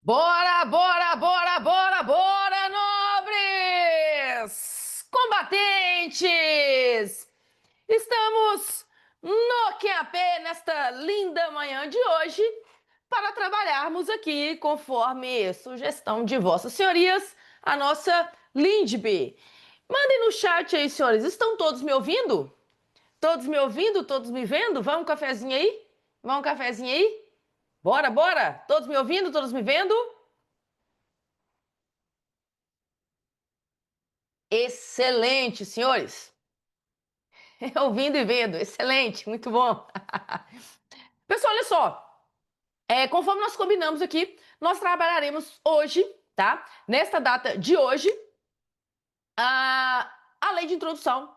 Bora, bora, bora, bora, bora, nobres! Combatentes! Estamos no QAP nesta linda manhã de hoje para trabalharmos aqui, conforme sugestão de vossas senhorias, a nossa LINDB. Mandem no chat aí, senhores, estão todos me ouvindo? Todos me ouvindo? Todos me vendo? Vamos um cafezinho aí? Vamos um cafezinho aí? Bora, bora! Todos me ouvindo? Todos me vendo? Excelente, senhores. Ouvindo e vendo. Excelente, muito bom. Pessoal, olha só. Conforme nós combinamos aqui, nós trabalharemos hoje, tá? Nesta data de hoje, a lei de introdução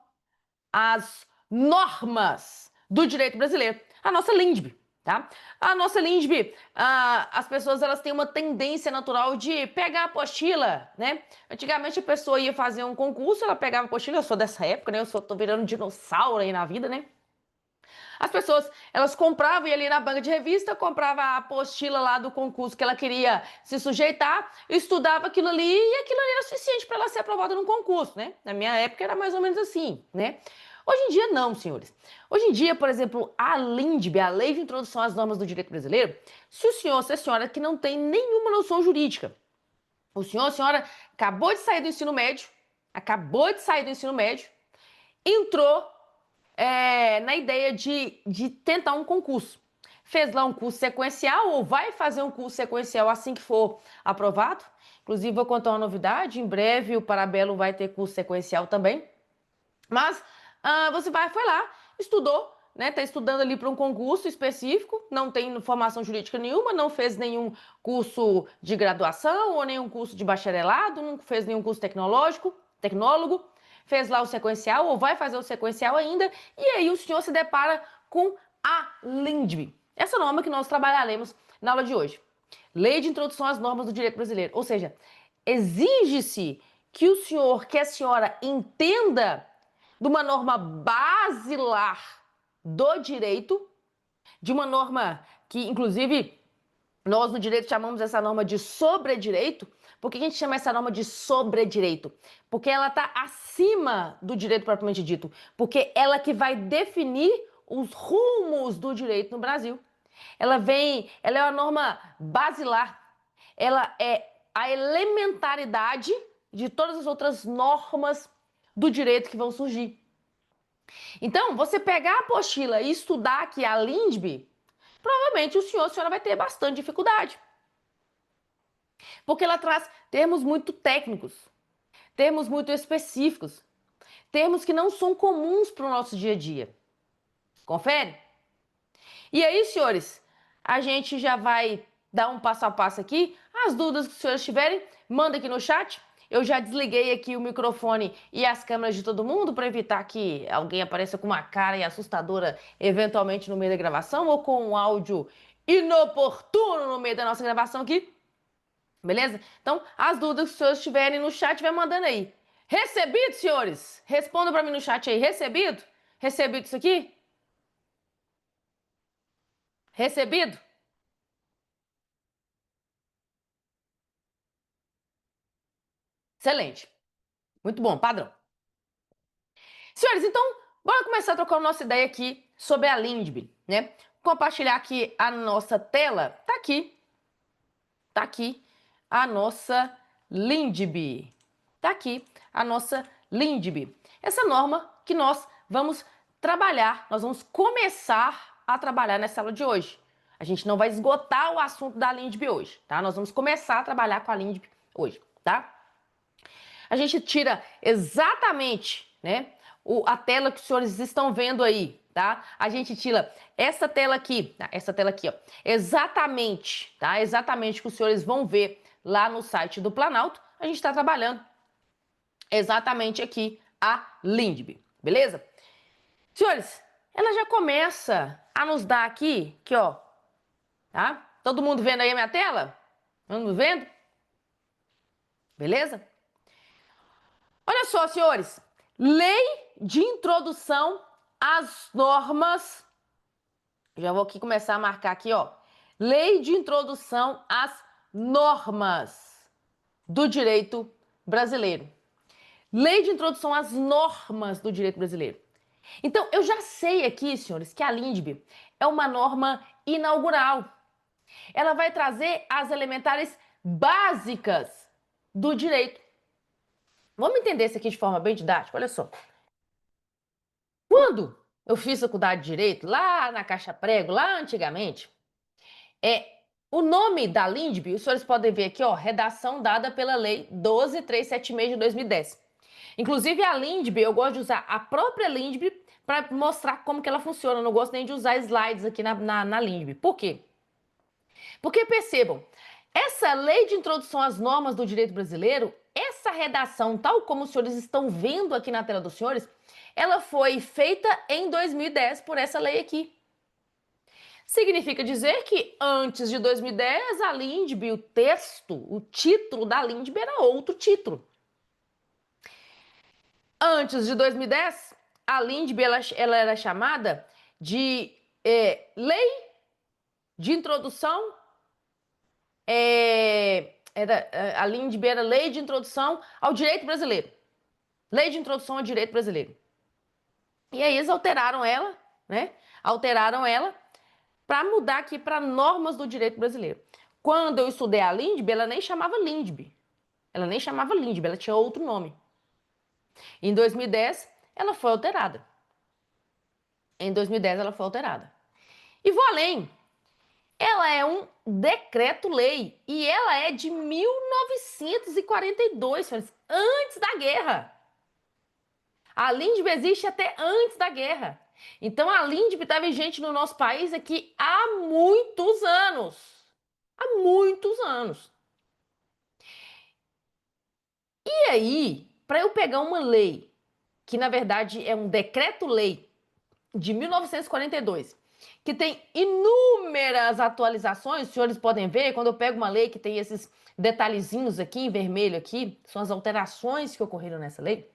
às normas do direito brasileiro, a nossa LINDB, tá? A nossa LINDB, as pessoas elas têm uma tendência natural de pegar a apostila, né? Antigamente a pessoa ia fazer um concurso, ela pegava a apostila, eu sou dessa época, né? Tô virando dinossauro aí na vida, né? As pessoas, elas compravam, ia ali na banca de revista, comprava a apostila lá do concurso que ela queria se sujeitar, estudava aquilo ali e aquilo ali era suficiente para ela ser aprovada num concurso, né? Na minha época era mais ou menos assim, né? Hoje em dia não, senhores. Hoje em dia, por exemplo, a LINDB, a Lei de Introdução às Normas do Direito Brasileiro, se o senhor, se a senhora que não tem nenhuma noção jurídica, o senhor, a senhora acabou de sair do ensino médio, entrou na ideia de tentar um concurso. Fez lá um curso sequencial ou vai fazer um curso sequencial assim que for aprovado. Inclusive, vou contar uma novidade, em breve o Parabelo vai ter curso sequencial também. Mas você foi lá, estudou, né? Tá estudando ali para um concurso específico, não tem formação jurídica nenhuma, não fez nenhum curso de graduação ou nenhum curso de bacharelado, não fez nenhum curso tecnólogo, fez lá o sequencial ou vai fazer o sequencial ainda, e aí o senhor se depara com a LINDB. Essa norma que nós trabalharemos na aula de hoje. Lei de Introdução às Normas do Direito Brasileiro. Ou seja, exige-se que o senhor, que a senhora entenda de uma norma basilar do direito, de uma norma que, inclusive, nós no direito chamamos essa norma de sobredireito. Por que a gente chama essa norma de sobredireito? Porque ela está acima do direito propriamente dito. Porque ela que vai definir os rumos do direito no Brasil. Ela é uma norma basilar. Ela é a elementaridade de todas as outras normas do direito que vão surgir. Então, você pegar a apostila e estudar aqui a LINDB, provavelmente o senhor, a senhora vai ter bastante dificuldade. Porque ela traz termos muito técnicos, termos muito específicos, termos que não são comuns para o nosso dia a dia. Confere? E aí, senhores, a gente já vai dar um passo a passo aqui. As dúvidas que os senhores tiverem, manda aqui no chat. Eu já desliguei aqui o microfone e as câmeras de todo mundo para evitar que alguém apareça com uma cara assustadora eventualmente no meio da gravação ou com um áudio inoportuno no meio da nossa gravação aqui. Beleza? Então, as dúvidas que os senhores tiverem no chat, vai mandando aí. Recebido, senhores? Responda para mim no chat aí. Recebido? Recebido isso aqui? Recebido? Excelente. Muito bom, padrão. Senhores, então, bora começar a trocar a nossa ideia aqui sobre a LINDB, né? Compartilhar aqui a nossa tela. Tá aqui. Tá aqui a nossa LINDB. Tá aqui a nossa LINDB. Essa norma que nós vamos trabalhar, nós vamos começar a trabalhar nessa aula de hoje. A gente não vai esgotar o assunto da LINDB hoje, tá? Nós vamos começar a trabalhar com a LINDB hoje, tá? A gente tira exatamente, né, a tela que os senhores estão vendo aí, tá? A gente tira essa tela aqui, ó, exatamente, tá? Exatamente o que os senhores vão ver lá no site do Planalto. A gente está trabalhando exatamente aqui a LINDB, beleza? Senhores, ela já começa a nos dar aqui, ó, tá? Todo mundo vendo aí a minha tela? Todo mundo vendo? Beleza? Olha só, senhores, lei de introdução às normas, já vou aqui começar a marcar aqui, ó, lei de introdução às normas do direito brasileiro. Lei de introdução às normas do direito brasileiro. Então, eu já sei aqui, senhores, que a LINDB é uma norma inaugural. Ela vai trazer as elementares básicas do direito. Vamos entender isso aqui de forma bem didática? Olha só. Quando eu fiz faculdade de Direito, lá na Caixa Prego, lá antigamente, o nome da LINDB, os senhores podem ver aqui, ó, redação dada pela Lei 12.376 de 2010. Inclusive a LINDB, eu gosto de usar a própria LINDB para mostrar como que ela funciona. Eu não gosto nem de usar slides aqui na LINDB. Por quê? Porque percebam, essa lei de introdução às normas do direito brasileiro, essa redação, tal como os senhores estão vendo aqui na tela dos senhores, ela foi feita em 2010 por essa lei aqui. Significa dizer que antes de 2010, a LINDB, o texto, o título da LINDB era outro título. Antes de 2010, a LINDB ela era chamada de Lei de Introdução. A LINDB era Lei de Introdução ao Direito Brasileiro. Lei de Introdução ao Direito Brasileiro. E aí eles alteraram ela, né? Alteraram ela para mudar aqui para normas do direito brasileiro. Quando eu estudei a LINDB, ela nem chamava LINDB. Ela nem chamava LINDB, ela tinha outro nome. Em 2010, ela foi alterada. Em 2010, ela foi alterada. E vou além. Ela é um decreto-lei e ela é de 1942, senhores, antes da guerra. A LINDB existe até antes da guerra. Então a LINDB está vigente no nosso país aqui há muitos anos. Há muitos anos. E aí, para eu pegar uma lei, que na verdade é um decreto-lei de 1942, que tem inúmeras atualizações, os senhores podem ver, quando eu pego uma lei que tem esses detalhezinhos aqui em vermelho aqui, são as alterações que ocorreram nessa lei,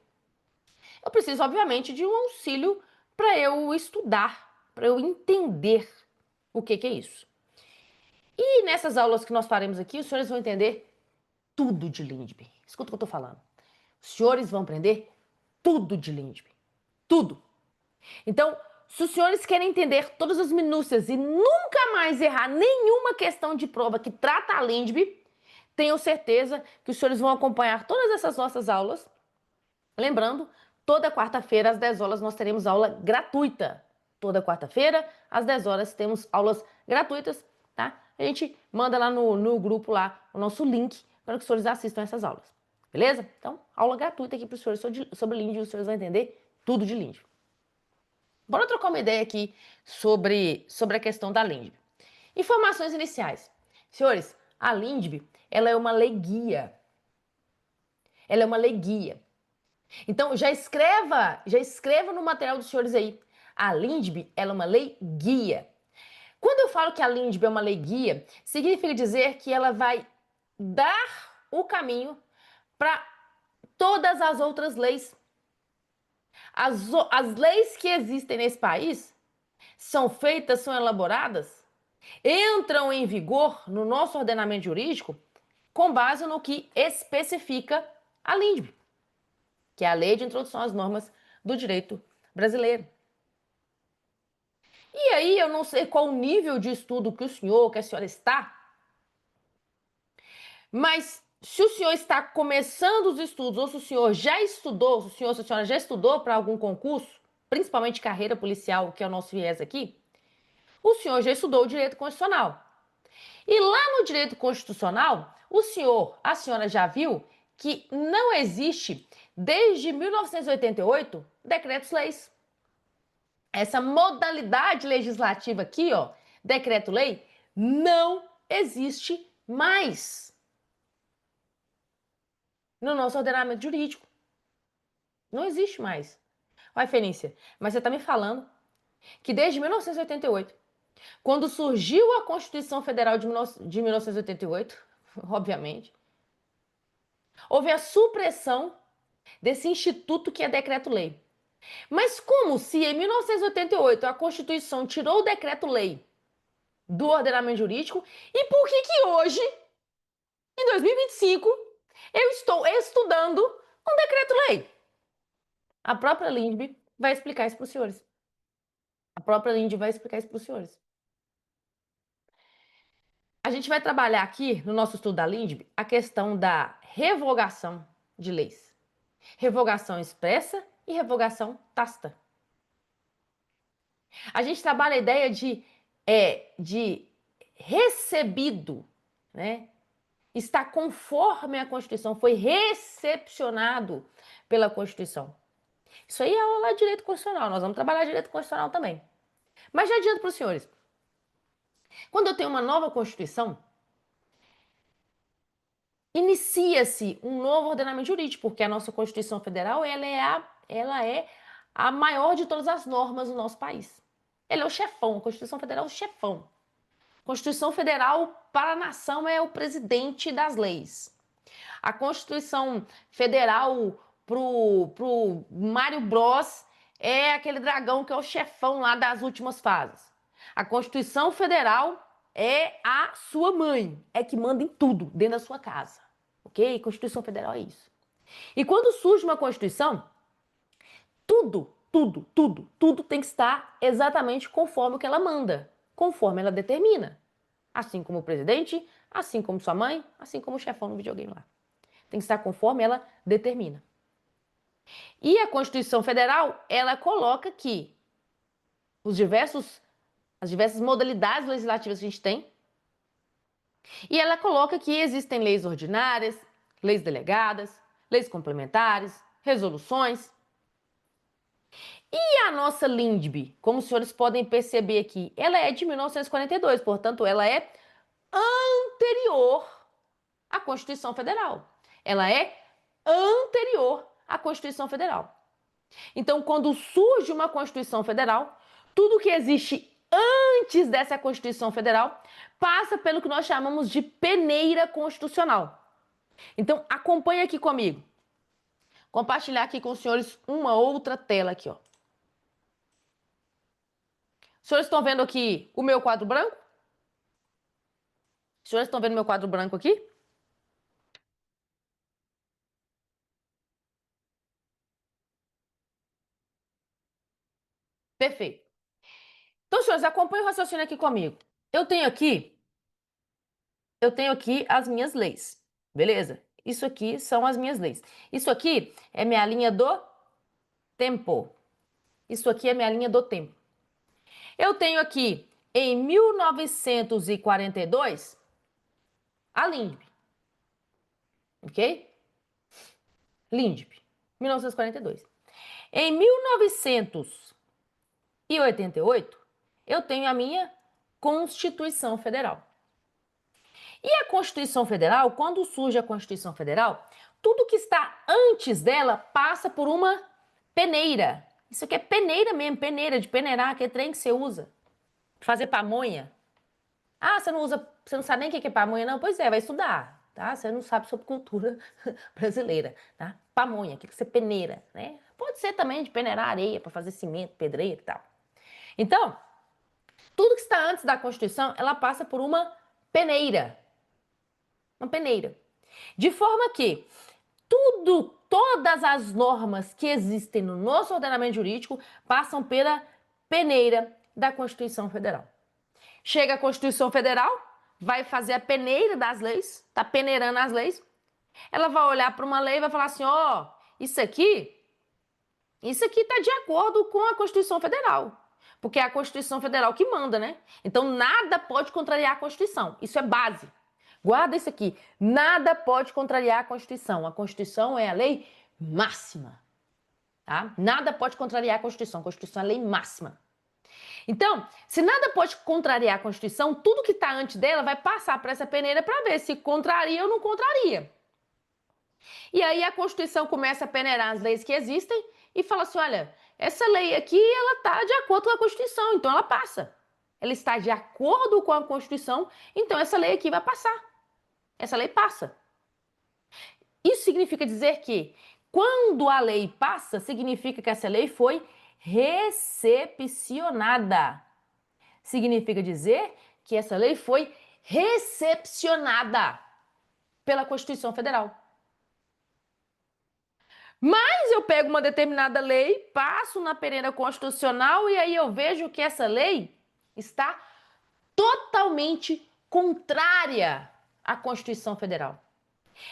eu preciso, obviamente, de um auxílio para eu estudar, para eu entender o que é isso. E nessas aulas que nós faremos aqui, os senhores vão entender tudo de LINDB. Escuta o que eu estou falando. Os senhores vão aprender tudo de LINDB. Tudo. Então, se os senhores querem entender todas as minúcias e nunca mais errar nenhuma questão de prova que trata a LINDB, tenho certeza que os senhores vão acompanhar todas essas nossas aulas. Lembrando, toda quarta-feira às 10 horas nós teremos aula gratuita. Toda quarta-feira às 10 horas temos aulas gratuitas, tá? A gente manda lá no grupo lá o nosso link para que os senhores assistam essas aulas. Beleza? Então, aula gratuita aqui para os senhores sobre LINDB, os senhores vão entender tudo de LINDB. Bora trocar uma ideia aqui sobre a questão da LINDB. Informações iniciais. Senhores, a LINDB, ela é uma lei guia. Ela é uma lei guia. Então, já escreva no material dos senhores aí. A LINDB, ela é uma lei guia. Quando eu falo que a LINDB é uma lei guia, significa dizer que ela vai dar o caminho para todas as outras leis. As leis que existem nesse país são feitas, são elaboradas, entram em vigor no nosso ordenamento jurídico com base no que especifica a LINDB, que é a Lei de Introdução às Normas do Direito Brasileiro. E aí eu não sei qual o nível de estudo que o senhor, que a senhora está, mas se o senhor está começando os estudos, ou se o senhor já estudou, se o senhor, se a senhora já estudou para algum concurso, principalmente carreira policial, que é o nosso viés aqui, o senhor já estudou o direito constitucional. E lá no direito constitucional, o senhor, a senhora já viu que não existe, desde 1988, decretos-leis. Essa modalidade legislativa aqui, ó, decreto-lei, não existe mais no nosso ordenamento jurídico. Não existe mais. Vai, Fenícia, mas você está me falando que desde 1988, quando surgiu a Constituição Federal de 1988, obviamente, houve a supressão desse instituto que é decreto-lei. Mas como se em 1988 a Constituição tirou o decreto-lei do ordenamento jurídico, e por que hoje Em 2025, eu estou estudando um decreto-lei. A própria LINDB vai explicar isso para os senhores. A própria LINDB vai explicar isso para os senhores. A gente vai trabalhar aqui, no nosso estudo da LINDB, a questão da revogação de leis. Revogação expressa e revogação tácita. A gente trabalha a ideia de recebido, né? Está conforme a Constituição, foi recepcionado pela Constituição. Isso aí é aula de direito constitucional, nós vamos trabalhar direito constitucional também. Mas já adianto para os senhores, quando eu tenho uma nova Constituição, inicia-se um novo ordenamento jurídico, porque a nossa Constituição Federal ela é a maior de todas as normas do nosso país. Ela é o chefão, a Constituição Federal é o chefão. Constituição Federal para a nação é o presidente das leis. A Constituição Federal pro Mario Bros é aquele dragão que é o chefão lá das últimas fases. A Constituição Federal é a sua mãe, é que manda em tudo dentro da sua casa, ok? Constituição Federal é isso. E quando surge uma Constituição, tudo tem que estar exatamente conforme o que ela manda, conforme ela determina. Assim como o presidente, assim como sua mãe, assim como o chefão no videogame lá. Tem que estar conforme ela determina. E a Constituição Federal, ela coloca que as diversas modalidades legislativas que a gente tem, e ela coloca que existem leis ordinárias, leis delegadas, leis complementares, resoluções. E a nossa LINDB, como os senhores podem perceber aqui, ela é de 1942, portanto, ela é anterior à Constituição Federal. Ela é anterior à Constituição Federal. Então, quando surge uma Constituição Federal, tudo que existe antes dessa Constituição Federal passa pelo que nós chamamos de peneira constitucional. Então, acompanhe aqui comigo. Compartilhar aqui com os senhores uma outra tela aqui, ó. Os senhores estão vendo aqui o meu quadro branco? Os senhores estão vendo meu quadro branco aqui? Perfeito. Então, senhores, acompanhem o raciocínio aqui comigo. Eu tenho aqui as minhas leis, beleza? Isso aqui são as minhas leis. Isso aqui é minha linha do tempo. Isso aqui é minha linha do tempo. Eu tenho aqui, em 1942, a LINDB. Ok? LINDB, 1942. Em 1988, eu tenho a minha Constituição Federal. E a Constituição Federal, quando surge a Constituição Federal, tudo que está antes dela passa por uma peneira. Isso aqui é peneira mesmo, peneira, de peneirar, que é trem que você usa. Fazer pamonha. Ah, você não sabe nem o que é pamonha, não? Pois é, vai estudar, tá? Você não sabe sobre cultura brasileira, tá? Pamonha, o que você peneira, né? Pode ser também de peneirar areia para fazer cimento, pedreiro e tal. Então, tudo que está antes da Constituição, ela passa por uma peneira. Uma peneira. De forma que todas as normas que existem no nosso ordenamento jurídico passam pela peneira da Constituição Federal. Chega a Constituição Federal, vai fazer a peneira das leis, tá peneirando as leis. Ela vai olhar para uma lei e vai falar assim, ó, isso aqui tá de acordo com a Constituição Federal. Porque é a Constituição Federal que manda, né? Então nada pode contrariar a Constituição. Isso é base. Guarda isso aqui. Nada pode contrariar a Constituição. A Constituição é a lei máxima. Tá? Nada pode contrariar a Constituição. A Constituição é a lei máxima. Então, se nada pode contrariar a Constituição, tudo que está antes dela vai passar para essa peneira para ver se contraria ou não contraria. E aí a Constituição começa a peneirar as leis que existem e fala assim, olha, essa lei aqui, ela está de acordo com a Constituição, então ela passa. Ela está de acordo com a Constituição, então essa lei aqui vai passar. Essa lei passa. Isso significa dizer que quando a lei passa, significa que essa lei foi recepcionada. Significa dizer que essa lei foi recepcionada. pela Constituição Federal. Mas eu pego uma determinada lei, passo na peneira constitucional e aí eu vejo que essa lei está totalmente contrária à Constituição Federal.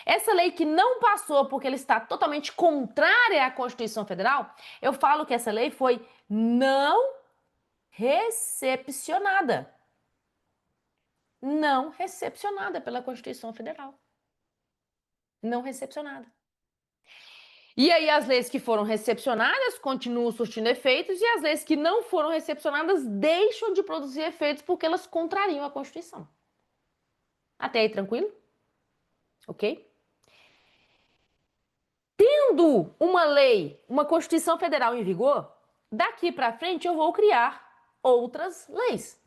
Essa lei que não passou porque ela está totalmente contrária à Constituição Federal, eu falo que essa lei foi não recepcionada. Não recepcionada pela Constituição Federal. Não recepcionada. E aí as leis que foram recepcionadas continuam surtindo efeitos e as leis que não foram recepcionadas deixam de produzir efeitos porque elas contrariam a Constituição. Até aí, tranquilo? Ok? Tendo uma lei, uma Constituição Federal em vigor, daqui para frente eu vou criar outras leis.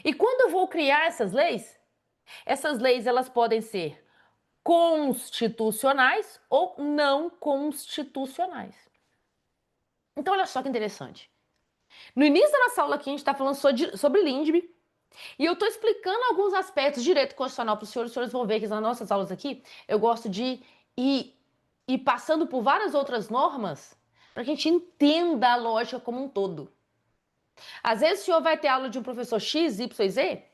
E quando eu vou criar essas leis elas podem ser constitucionais ou não constitucionais. Então, olha só que interessante. No início da nossa aula aqui, a gente está falando sobre LINDB, e eu estou explicando alguns aspectos de direito constitucional para os senhores vão ver que nas nossas aulas aqui, eu gosto de ir passando por várias outras normas para que a gente entenda a lógica como um todo. Às vezes o senhor vai ter aula de um professor X, Y e Z,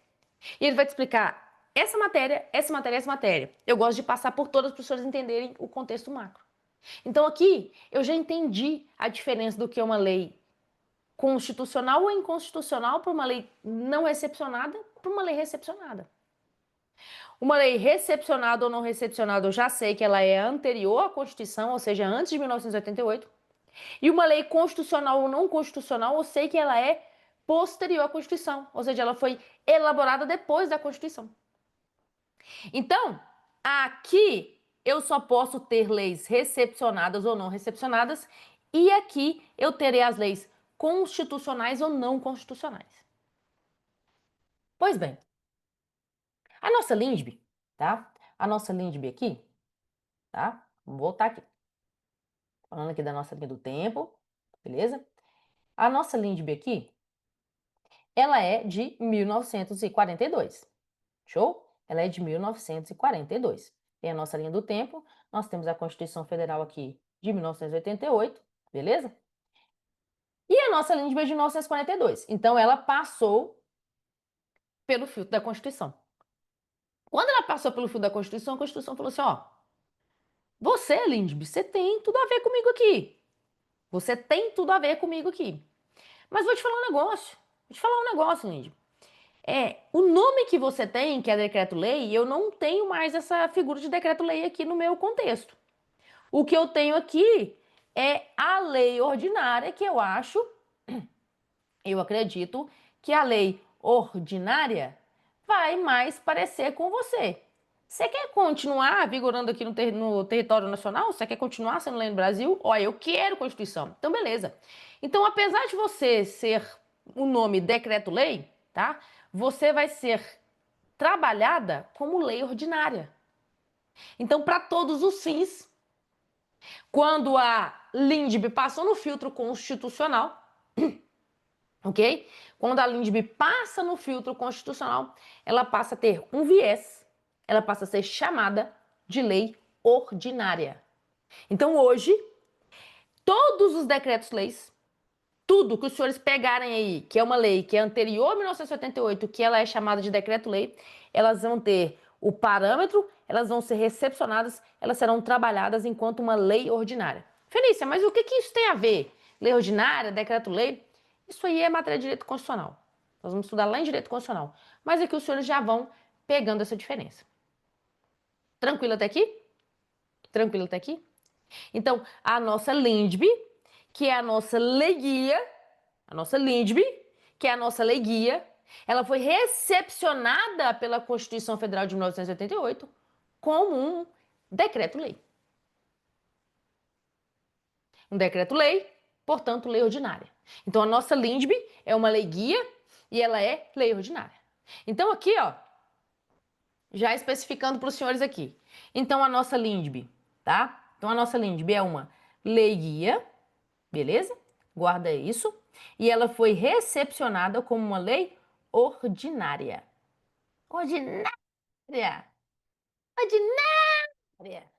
e ele vai te explicar essa matéria, essa matéria, essa matéria. Eu gosto de passar por todas para os senhores entenderem o contexto macro. Então aqui eu já entendi a diferença do que é uma lei constitucional ou inconstitucional para uma lei não recepcionada para uma lei recepcionada. Uma lei recepcionada ou não recepcionada, eu já sei que ela é anterior à Constituição, ou seja, antes de 1988. E uma lei constitucional ou não constitucional, eu sei que ela é posterior à Constituição, ou seja, ela foi elaborada depois da Constituição. Então, aqui eu só posso ter leis recepcionadas ou não recepcionadas, e aqui eu terei as leis constitucionais ou não constitucionais. Pois bem, a nossa LINDB, tá? A nossa LINDB aqui, tá? Vamos voltar aqui. Falando aqui da nossa linha do tempo, beleza? A nossa LINDB aqui, ela é de 1942. Show? Ela é de 1942. Tem a nossa linha do tempo, nós temos a Constituição Federal aqui de 1988, beleza? E a nossa LINDB é de 1942. Então, ela passou pelo filtro da Constituição. Quando ela passou pelo filtro da Constituição, a Constituição falou assim, ó, você, LINDB, você tem tudo a ver comigo aqui. Você tem tudo a ver comigo aqui. Mas vou te falar um negócio. Vou te falar um negócio, LINDB. O nome que você tem, que é decreto-lei, eu não tenho mais essa figura de decreto-lei aqui no meu contexto. O que eu tenho aqui é a lei ordinária, que eu acredito que a lei ordinária vai mais parecer com você. Você quer continuar vigorando aqui no território nacional? Você quer continuar sendo lei no Brasil? Olha, eu quero Constituição. Então, beleza. Então, apesar de você ser o nome decreto-lei, tá? Você vai ser trabalhada como lei ordinária. Então, para todos os fins, quando a LINDB passou no filtro constitucional, ok? Quando a LINDB passa no filtro constitucional, ela passa a ter um viés, ela passa a ser chamada de lei ordinária. Então, hoje, todos os decretos-leis, tudo que os senhores pegarem aí, que é uma lei que é anterior a 1988, que ela é chamada de decreto-lei, elas vão ter o parâmetro, elas vão ser recepcionadas, elas serão trabalhadas enquanto uma lei ordinária. Felícia, mas o que isso tem a ver? Lei ordinária, decreto-lei? Isso aí é matéria de direito constitucional. Nós vamos estudar lá em direito constitucional. Mas aqui os senhores já vão pegando essa diferença. Tranquilo até aqui? Tranquilo até aqui? Então, a nossa LINDB, que é a nossa lei guia, a nossa LINDB, que é a nossa lei guia, ela foi recepcionada pela Constituição Federal de 1988 como um decreto-lei. Um decreto-lei, portanto, lei ordinária. Então, a nossa LINDB é uma lei guia e ela é lei ordinária. Então, aqui, ó, já especificando para os senhores aqui. Então, a nossa LINDB, tá? Então, a nossa LINDB é uma lei guia, beleza? Guarda isso. E ela foi recepcionada como uma lei ordinária. Ordinária! Ordinária.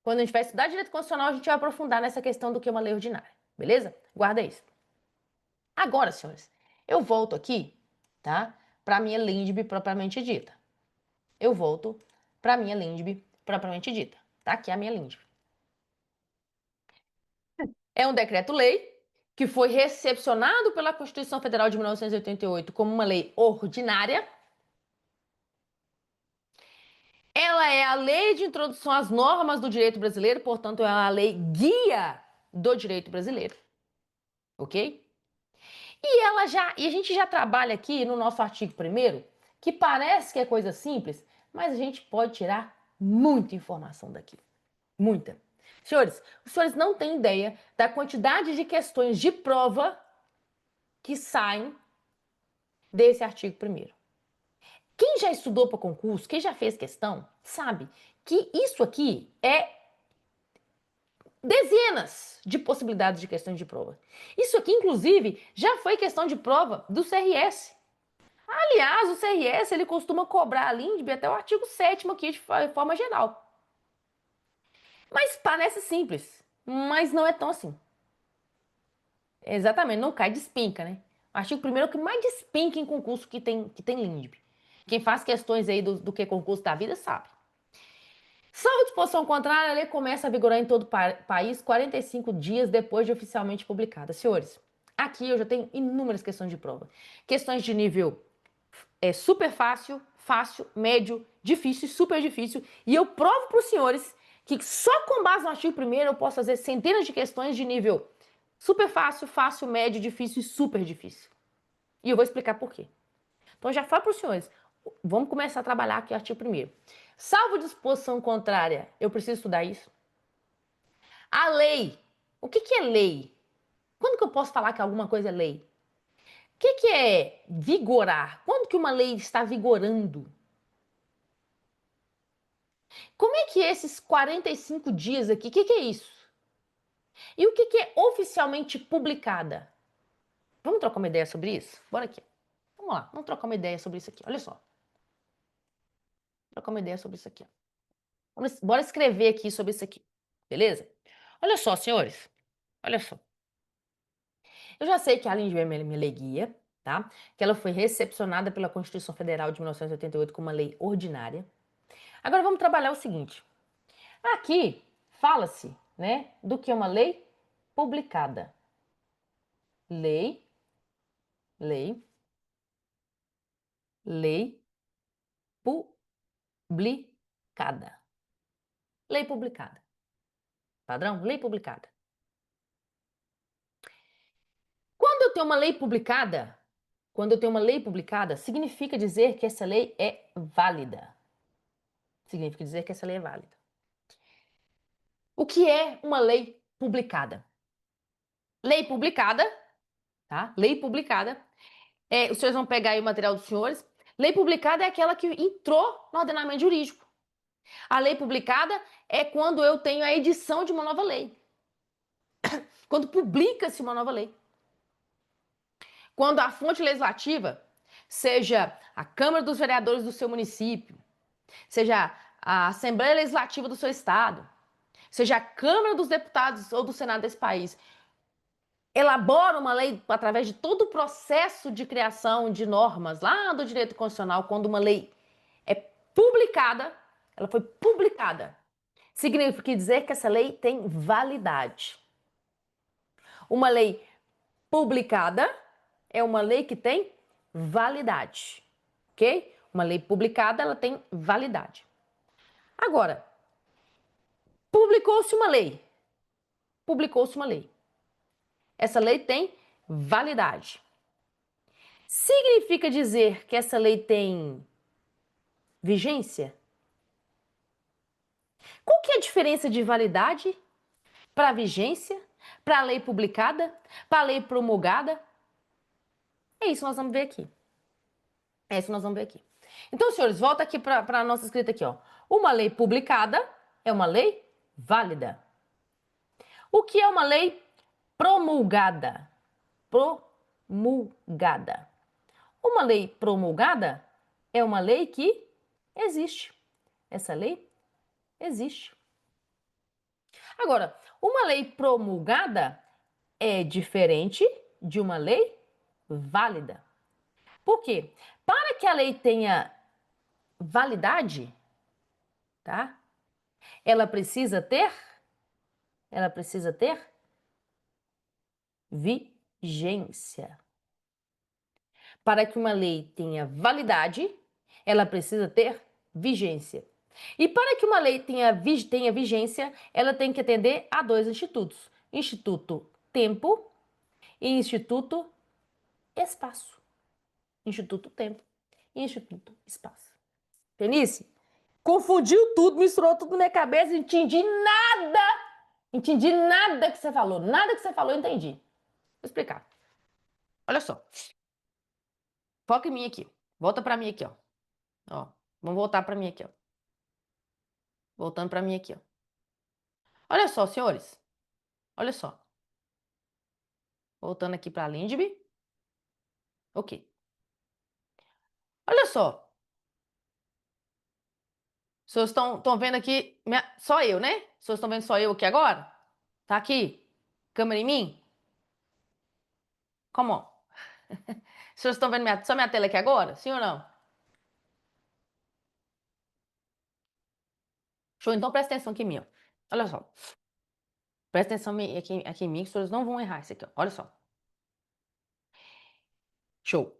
Quando a gente vai estudar direito constitucional, a gente vai aprofundar nessa questão do que é uma lei ordinária. Beleza? Guarda isso. Agora, senhores, eu volto aqui, tá? Para minha LINDB propriamente dita. Eu volto para minha LINDB propriamente dita. Tá aqui a minha LINDB. É um decreto-lei que foi recepcionado pela Constituição Federal de 1988 como uma lei ordinária. Ela é a lei de introdução às normas do direito brasileiro, portanto, é a lei guia do direito brasileiro. Ok? E a gente já trabalha aqui no nosso artigo 1º, que parece que é coisa simples, mas a gente pode tirar muita informação daqui. Muita. Senhores, os senhores não têm ideia da quantidade de questões de prova que saem desse artigo 1º. Quem já estudou para concurso, quem já fez questão, sabe que isso aqui é dezenas de possibilidades de questões de prova. Isso aqui, inclusive, já foi questão de prova do CRS. Aliás, o CRS ele costuma cobrar a LINDB até o artigo 7º aqui de forma geral. Mas parece simples, mas não é tão assim. Exatamente, não cai, despinca, né? O artigo 1º é o que mais despinca em concurso que tem LINDB. Quem faz questões aí do que concurso da vida sabe. Salvo disposição contrária, a lei começa a vigorar em todo o país 45 dias depois de oficialmente publicada. Senhores, aqui eu já tenho inúmeras questões de prova. Questões de nível super fácil, fácil, médio, difícil e super difícil. E eu provo para os senhores que só com base no artigo 1º eu posso fazer centenas de questões de nível super fácil, fácil, médio, difícil e super difícil. E eu vou explicar por quê. Então já falo para os senhores, vamos começar a trabalhar aqui o artigo 1º. Salvo disposição contrária, eu preciso estudar isso. A lei. O que é lei? Quando que eu posso falar que alguma coisa é lei? O que é vigorar? Quando que uma lei está vigorando? Como é que é esses 45 dias aqui, o que é isso? E o que é oficialmente publicada? Vamos trocar uma ideia sobre isso? Bora aqui. Vamos lá, vamos trocar uma ideia sobre isso aqui. Olha só. Trocar uma ideia sobre isso aqui. Bora escrever aqui sobre isso aqui. Beleza? Olha só, senhores. Olha só. Eu já sei que a LINDB é minha lei guia, tá? Que ela foi recepcionada pela Constituição Federal de 1988 como uma lei ordinária. Agora vamos trabalhar o seguinte. Aqui fala-se, né, do que é uma lei publicada. Lei publicada. Lei publicada. Padrão? Lei publicada. Quando eu tenho uma lei publicada, significa dizer que essa lei é válida. Significa dizer que essa lei é válida. O que é uma lei publicada? Lei publicada, tá? Lei publicada. Os senhores vão pegar aí o material dos senhores. Lei publicada é aquela que entrou no ordenamento jurídico. A lei publicada é quando eu tenho a edição de uma nova lei. Quando publica-se uma nova lei. Quando a fonte legislativa, seja a Câmara dos Vereadores do seu município, seja a Assembleia Legislativa do seu estado, seja a Câmara dos Deputados ou do Senado desse país, elabora uma lei através de todo o processo de criação de normas lá do direito constitucional, quando uma lei é publicada, ela foi publicada, significa dizer que essa lei tem validade. Uma lei publicada é uma lei que tem validade, ok? Uma lei publicada, ela tem validade. Agora, publicou-se uma lei. Publicou-se uma lei. Essa lei tem validade. Significa dizer que essa lei tem vigência? Qual que é a diferença de validade para vigência, para a lei publicada, para a lei promulgada? É isso que nós vamos ver aqui. É isso que nós vamos ver aqui. Então, senhores, volta aqui para a nossa escrita aqui, ó. Uma lei publicada é uma lei válida. O que é uma lei promulgada? Promulgada. Uma lei promulgada é uma lei que existe. essa lei existe. Agora, uma lei promulgada é diferente de uma lei válida. Por quê? Para que a lei tenha validade, tá? Ela precisa ter vigência. Para que uma lei tenha validade, ela precisa ter vigência. E para que uma lei tenha vigência, ela tem que atender a dois institutos: Instituto Tempo e Instituto Espaço. Instituto Tempo e Instituto Espaço. Felice? Confundiu tudo, misturou tudo na minha cabeça, não entendi nada. Entendi nada que você falou. Nada que você falou eu entendi. Vou explicar. Olha só. Foca em mim aqui. Volta pra mim aqui, ó. Ó, vamos voltar pra mim aqui, ó. Voltando pra mim aqui, ó. Olha só, senhores. Olha só. Voltando aqui pra Lindby. Ok. Olha só. Vocês estão vendo aqui, só eu, né? Vocês estão vendo só eu aqui agora? Tá aqui? Câmera em mim? Come on. Vocês estão vendo só minha tela aqui agora? Sim ou não? Show, então presta atenção aqui em mim, ó. Olha só. Presta atenção aqui em mim, que vocês não vão errar isso aqui, ó. Olha só. Show.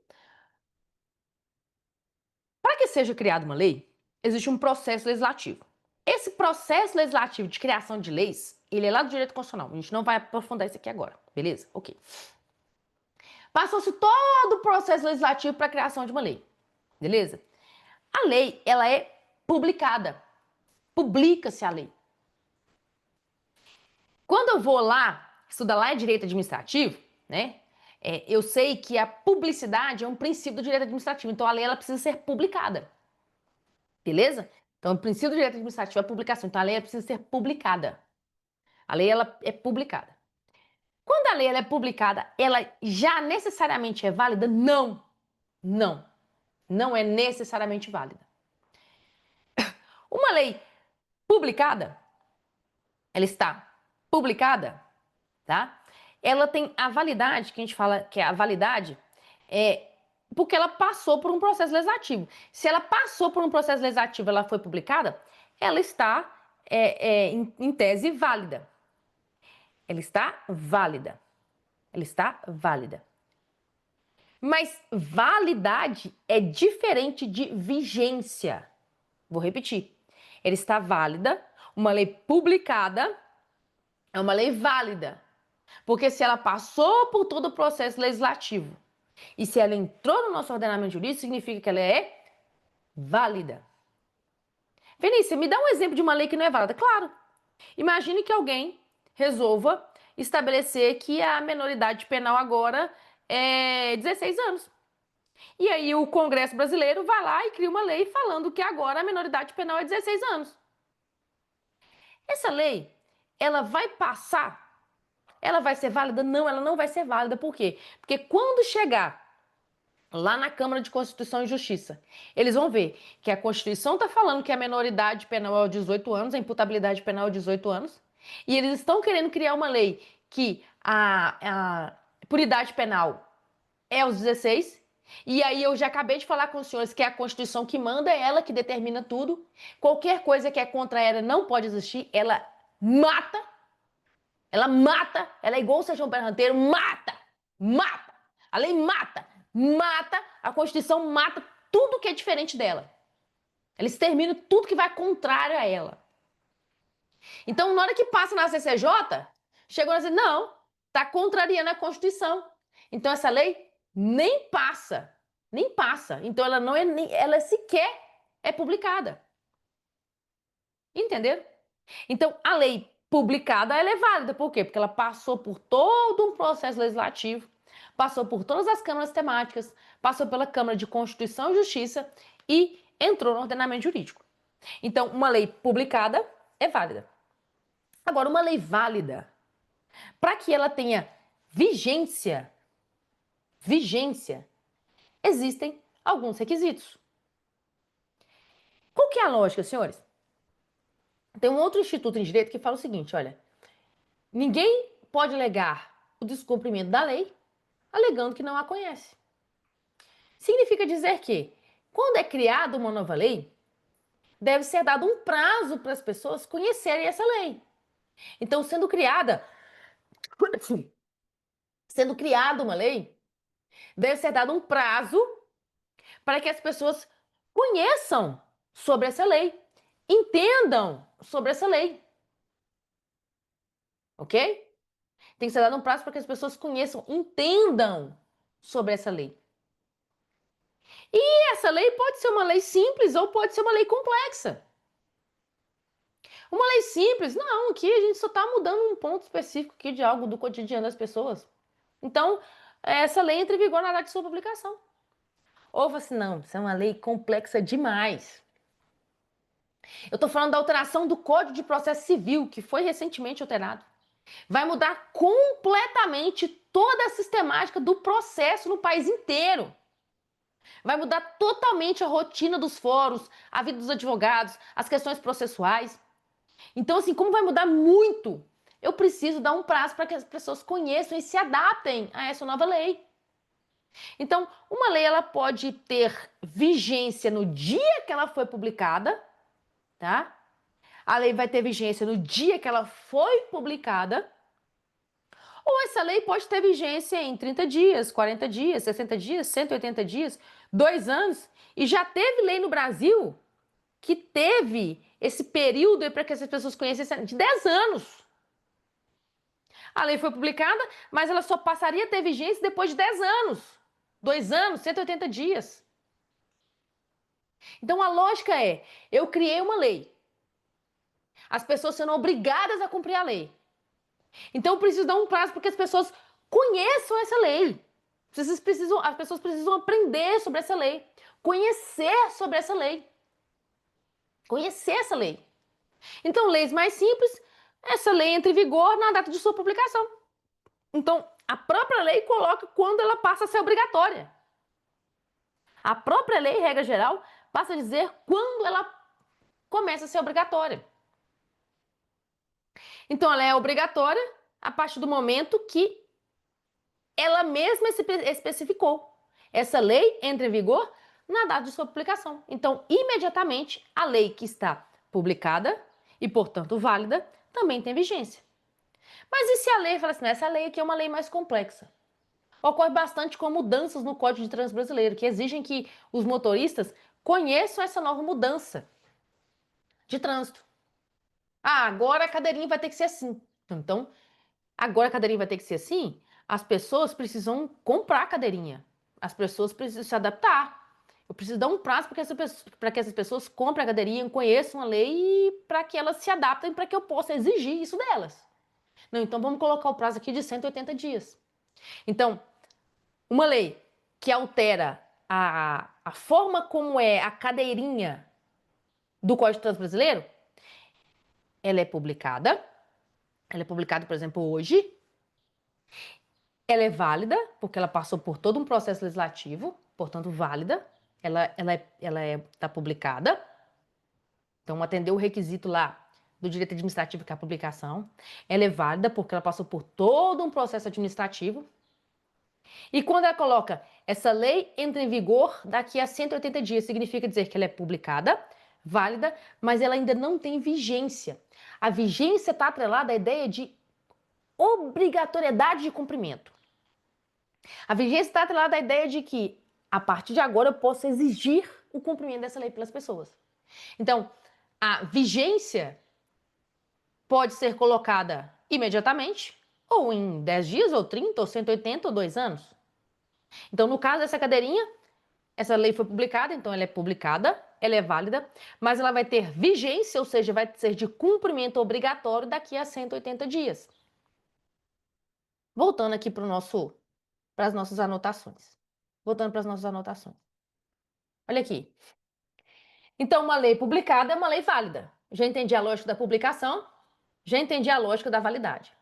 Para que seja criada uma lei, existe um processo legislativo. Esse processo legislativo de criação de leis, ele é lá do direito constitucional. A gente não vai aprofundar isso aqui agora, beleza? Ok. Passou-se todo o processo legislativo para a criação de uma lei, beleza? A lei, ela é publicada. Publica-se a lei. Quando eu vou lá, estudar lá em direito administrativo, né? Eu sei que a publicidade é um princípio do direito administrativo, então a lei ela precisa ser publicada. Beleza? Então o princípio do direito administrativo é a publicação, então a lei ela precisa ser publicada. A lei ela é publicada. Quando a lei ela é publicada, ela já necessariamente é válida? Não. Não. Não é necessariamente válida. Uma lei publicada, ela está publicada, tá? Ela tem a validade, que a gente fala que é a validade, porque ela passou por um processo legislativo. Se ela passou por um processo legislativo, ela foi publicada, ela está, em tese, válida. Ela está válida. Ela está válida. Mas validade é diferente de vigência. Vou repetir. Ela está válida, uma lei publicada é uma lei válida. Porque se ela passou por todo o processo legislativo e se ela entrou no nosso ordenamento jurídico, significa que ela é válida. Vinícius, me dá um exemplo de uma lei que não é válida. Claro. Imagine que alguém resolva estabelecer que a menoridade penal agora é 16 anos. E aí o Congresso brasileiro vai lá e cria uma lei falando que agora a menoridade penal é 16 anos. Essa lei, ela vai passar? Ela vai ser válida? Não, ela não vai ser válida. Por quê? Porque quando chegar lá na Câmara de Constituição e Justiça, eles vão ver que a Constituição está falando que a menoridade penal é 18 anos, a imputabilidade penal é 18 anos, e eles estão querendo criar uma lei que a puridade penal é aos 16, e aí eu já acabei de falar com os senhores que é a Constituição que manda, é ela que determina tudo. Qualquer coisa que é contra ela não pode existir, ela mata. Ela mata, ela é igual o Sejão Berranteiro, mata, mata. A lei mata, mata, a Constituição mata tudo que é diferente dela. Ela extermina tudo que vai contrário a ela. Então, na hora que passa na CCJ, chegou a dizer, não, tá contrariando a Constituição. Então, essa lei nem passa, nem passa. Então, ela não é nem, ela sequer é publicada. Entenderam? Então, a lei publicada, ela é válida. Por quê? Porque ela passou por todo um processo legislativo, passou por todas as câmaras temáticas, passou pela Câmara de Constituição e Justiça e entrou no ordenamento jurídico. Então, uma lei publicada é válida. Agora, uma lei válida, para que ela tenha vigência, existem alguns requisitos. Qual que é a lógica, senhores? Tem um outro instituto em direito que fala o seguinte, olha, ninguém pode alegar o descumprimento da lei alegando que não a conhece. Significa dizer que, quando é criada uma nova lei, deve ser dado um prazo para as pessoas conhecerem essa lei. Então, sendo criada uma lei, deve ser dado um prazo para que as pessoas conheçam sobre essa lei, entendam sobre essa lei, ok? Tem que ser dado um prazo para que as pessoas conheçam, entendam sobre essa lei. E essa lei pode ser uma lei simples ou pode ser uma lei complexa. Uma lei simples, não, aqui a gente só está mudando um ponto específico aqui de algo do cotidiano das pessoas. Então, essa lei entra em vigor na data de sua publicação. Ou assim, não, isso é uma lei complexa demais. Eu estou falando da alteração do Código de Processo Civil, que foi recentemente alterado. Vai mudar completamente toda a sistemática do processo no país inteiro. Vai mudar totalmente a rotina dos fóruns, a vida dos advogados, as questões processuais. Então, assim, como vai mudar muito, eu preciso dar um prazo para que as pessoas conheçam e se adaptem a essa nova lei. Então, uma lei ela pode ter vigência no dia que ela foi publicada, tá? A lei vai ter vigência no dia que ela foi publicada, ou essa lei pode ter vigência em 30 dias, 40 dias, 60 dias, 180 dias, 2 anos, e já teve lei no Brasil que teve esse período para que essas pessoas conhecessem de 10 anos. A lei foi publicada, mas ela só passaria a ter vigência depois de 10 anos. 2 anos, 180 dias. Então a lógica é: eu criei uma lei. As pessoas serão obrigadas a cumprir a lei. Então eu preciso dar um prazo para que as pessoas conheçam essa lei. As pessoas precisam aprender sobre essa lei, conhecer sobre essa lei. Conhecer essa lei. Então, leis mais simples, essa lei entra em vigor na data de sua publicação. Então, a própria lei coloca quando ela passa a ser obrigatória. A própria lei, regra geral, passa a dizer quando ela começa a ser obrigatória. Então, ela é obrigatória a partir do momento que ela mesma especificou. Essa lei entra em vigor na data de sua publicação. Então, imediatamente, a lei que está publicada e, portanto, válida, também tem vigência. Mas e se a lei fala assim, essa lei aqui é uma lei mais complexa? Ocorre bastante com mudanças no Código de Trânsito Brasileiro, que exigem que os motoristas conheçam essa nova mudança de trânsito. Ah, agora a cadeirinha vai ter que ser assim. Então, agora a cadeirinha vai ter que ser assim, as pessoas precisam comprar a cadeirinha. As pessoas precisam se adaptar. Eu preciso dar um prazo para que essas pessoas comprem a cadeirinha, conheçam a lei e para que elas se adaptem para que eu possa exigir isso delas. Não, então vamos colocar o prazo aqui de 180 dias. Então, uma lei que altera a forma como é a cadeirinha do Código de Trânsito Brasileiro, ela é publicada, por exemplo, hoje, ela é válida, porque ela passou por todo um processo legislativo, portanto, válida, ela está publicada, então atendeu o requisito lá do direito administrativo, que é a publicação, ela é válida porque ela passou por todo um processo administrativo, e quando ela coloca essa lei entra em vigor daqui a 180 dias, significa dizer que ela é publicada, válida, mas ela ainda não tem vigência. A vigência está atrelada à ideia de obrigatoriedade de cumprimento. A vigência está atrelada à ideia de que, a partir de agora, eu posso exigir o cumprimento dessa lei pelas pessoas. Então, a vigência pode ser colocada imediatamente, ou em 10 dias, ou 30, ou 180, ou 2 anos. Então, no caso dessa cadeirinha, essa lei foi publicada, então ela é publicada, ela é válida, mas ela vai ter vigência, ou seja, vai ser de cumprimento obrigatório daqui a 180 dias. Voltando aqui para as nossas anotações. Voltando para as nossas anotações. Olha aqui. Então, uma lei publicada é uma lei válida. Já entendi a lógica da publicação, já entendi a lógica da validade.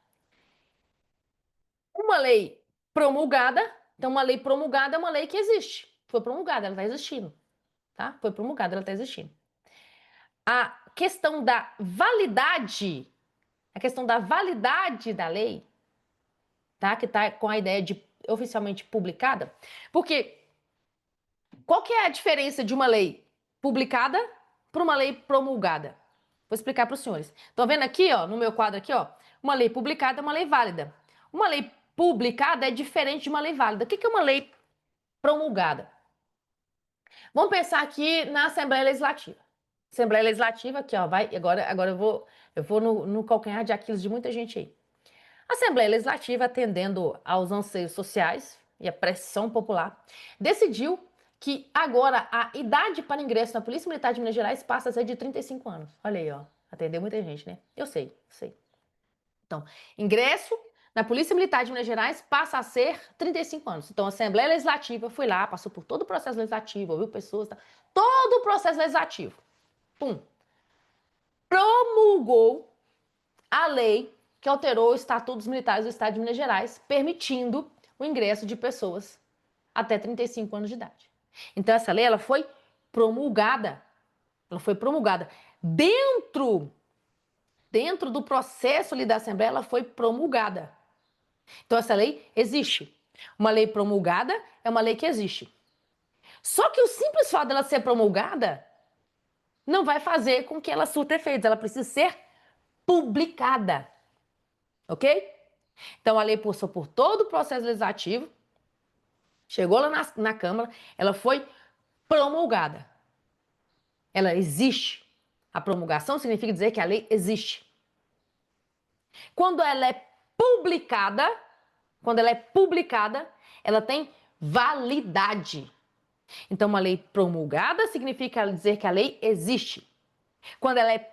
Uma lei promulgada, então uma lei promulgada é uma lei que existe. Foi promulgada, ela está existindo. Tá? Foi promulgada, ela está existindo. a questão da validade, da lei, tá? Que tá com a ideia de oficialmente publicada, porque qual que é a diferença de uma lei publicada para uma lei promulgada? Vou explicar para os senhores. Estão vendo aqui, ó, no meu quadro aqui, ó, uma lei publicada é uma lei válida. Uma lei publicada é diferente de uma lei válida. O que é uma lei promulgada? Vamos pensar aqui na Assembleia Legislativa. Assembleia Legislativa, aqui, ó, vai, agora eu vou no calcanhar de Aquiles de muita gente aí. A Assembleia Legislativa, atendendo aos anseios sociais e à pressão popular, decidiu que agora a idade para ingresso na Polícia Militar de Minas Gerais passa a ser de 35 anos. Olha aí, ó. Atendeu muita gente, né? Eu sei. Então, ingresso na Polícia Militar de Minas Gerais passa a ser 35 anos. Então, a Assembleia Legislativa foi lá, passou por todo o processo legislativo, ouviu pessoas, tá? Todo o processo legislativo. Pum. Promulgou a lei que alterou o Estatuto dos Militares do Estado de Minas Gerais, permitindo o ingresso de pessoas até 35 anos de idade. Então, essa lei ela foi promulgada. Ela foi promulgada. Dentro do processo ali da Assembleia, ela foi promulgada. Então, essa lei existe. Uma lei promulgada é uma lei que existe. Só que o simples fato dela ser promulgada não vai fazer com que ela surta efeitos. Ela precisa ser publicada. Ok? Então, a lei passou por todo o processo legislativo, chegou lá na Câmara, ela foi promulgada. Ela existe. A promulgação significa dizer que a lei existe. Quando ela é publicada, ela tem validade. Então, uma lei promulgada significa dizer que a lei existe. Quando ela é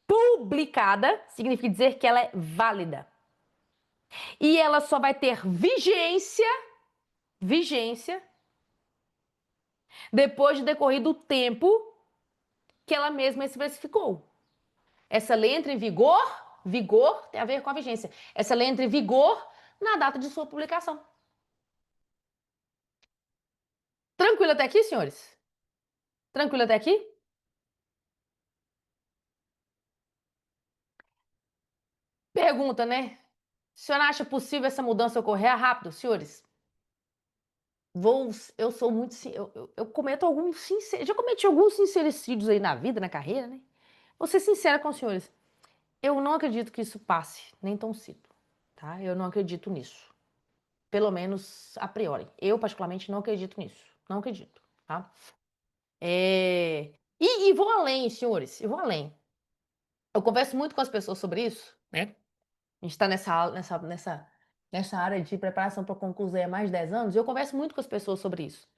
publicada, significa dizer que ela é válida. E ela só vai ter vigência, depois de decorrido o tempo que ela mesma especificou. Essa lei entra em vigor tem a ver com a vigência. Essa lei entra em vigor na data de sua publicação. Tranquilo até aqui, senhores? Tranquilo até aqui? Pergunta, né? O senhor acha possível essa mudança ocorrer rápido, senhores? Eu sou muito. Eu cometo alguns já cometi alguns sincericídios aí na vida, na carreira, né? Vou ser sincera com os senhores. Eu não acredito que isso passe, nem tão cedo, tá? Eu não acredito nisso. Pelo menos a priori. Eu, particularmente, não acredito nisso. Não acredito, tá? E vou além, senhores. Eu vou além. Eu converso muito com as pessoas sobre isso, né? A gente está nessa área de preparação para concurso há mais de 10 anos, e eu converso muito com as pessoas sobre isso.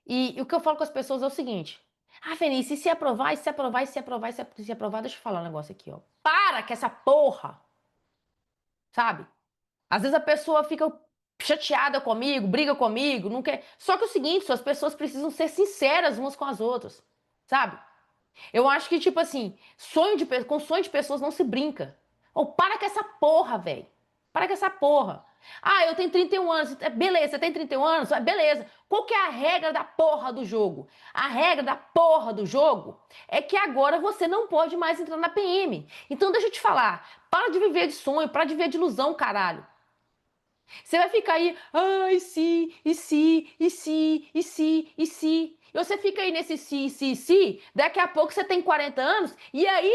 E o que eu falo com as pessoas é o seguinte: ah, Fenice, e se aprovar, e se aprovar, e se aprovar, e se aprovar, deixa eu falar um negócio aqui, ó. Para com essa porra! Sabe? Às vezes a pessoa fica chateada comigo, briga comigo, não quer. Só que é o seguinte, as pessoas precisam ser sinceras umas com as outras, sabe? Eu acho que, tipo assim, com sonho de pessoas não se brinca. Ou para com essa porra, velho. Para com essa porra. Ah, eu tenho 31 anos. Beleza, você tem 31 anos? Beleza. Qual que é a regra da porra do jogo? A regra da porra do jogo é que agora você não pode mais entrar na PM. Então deixa eu te falar. Para de viver de sonho, para de viver de ilusão, caralho. Você vai ficar aí, e se, e se, e se, e se, e se. E você fica aí nesse se, daqui a pouco você tem 40 anos, e aí,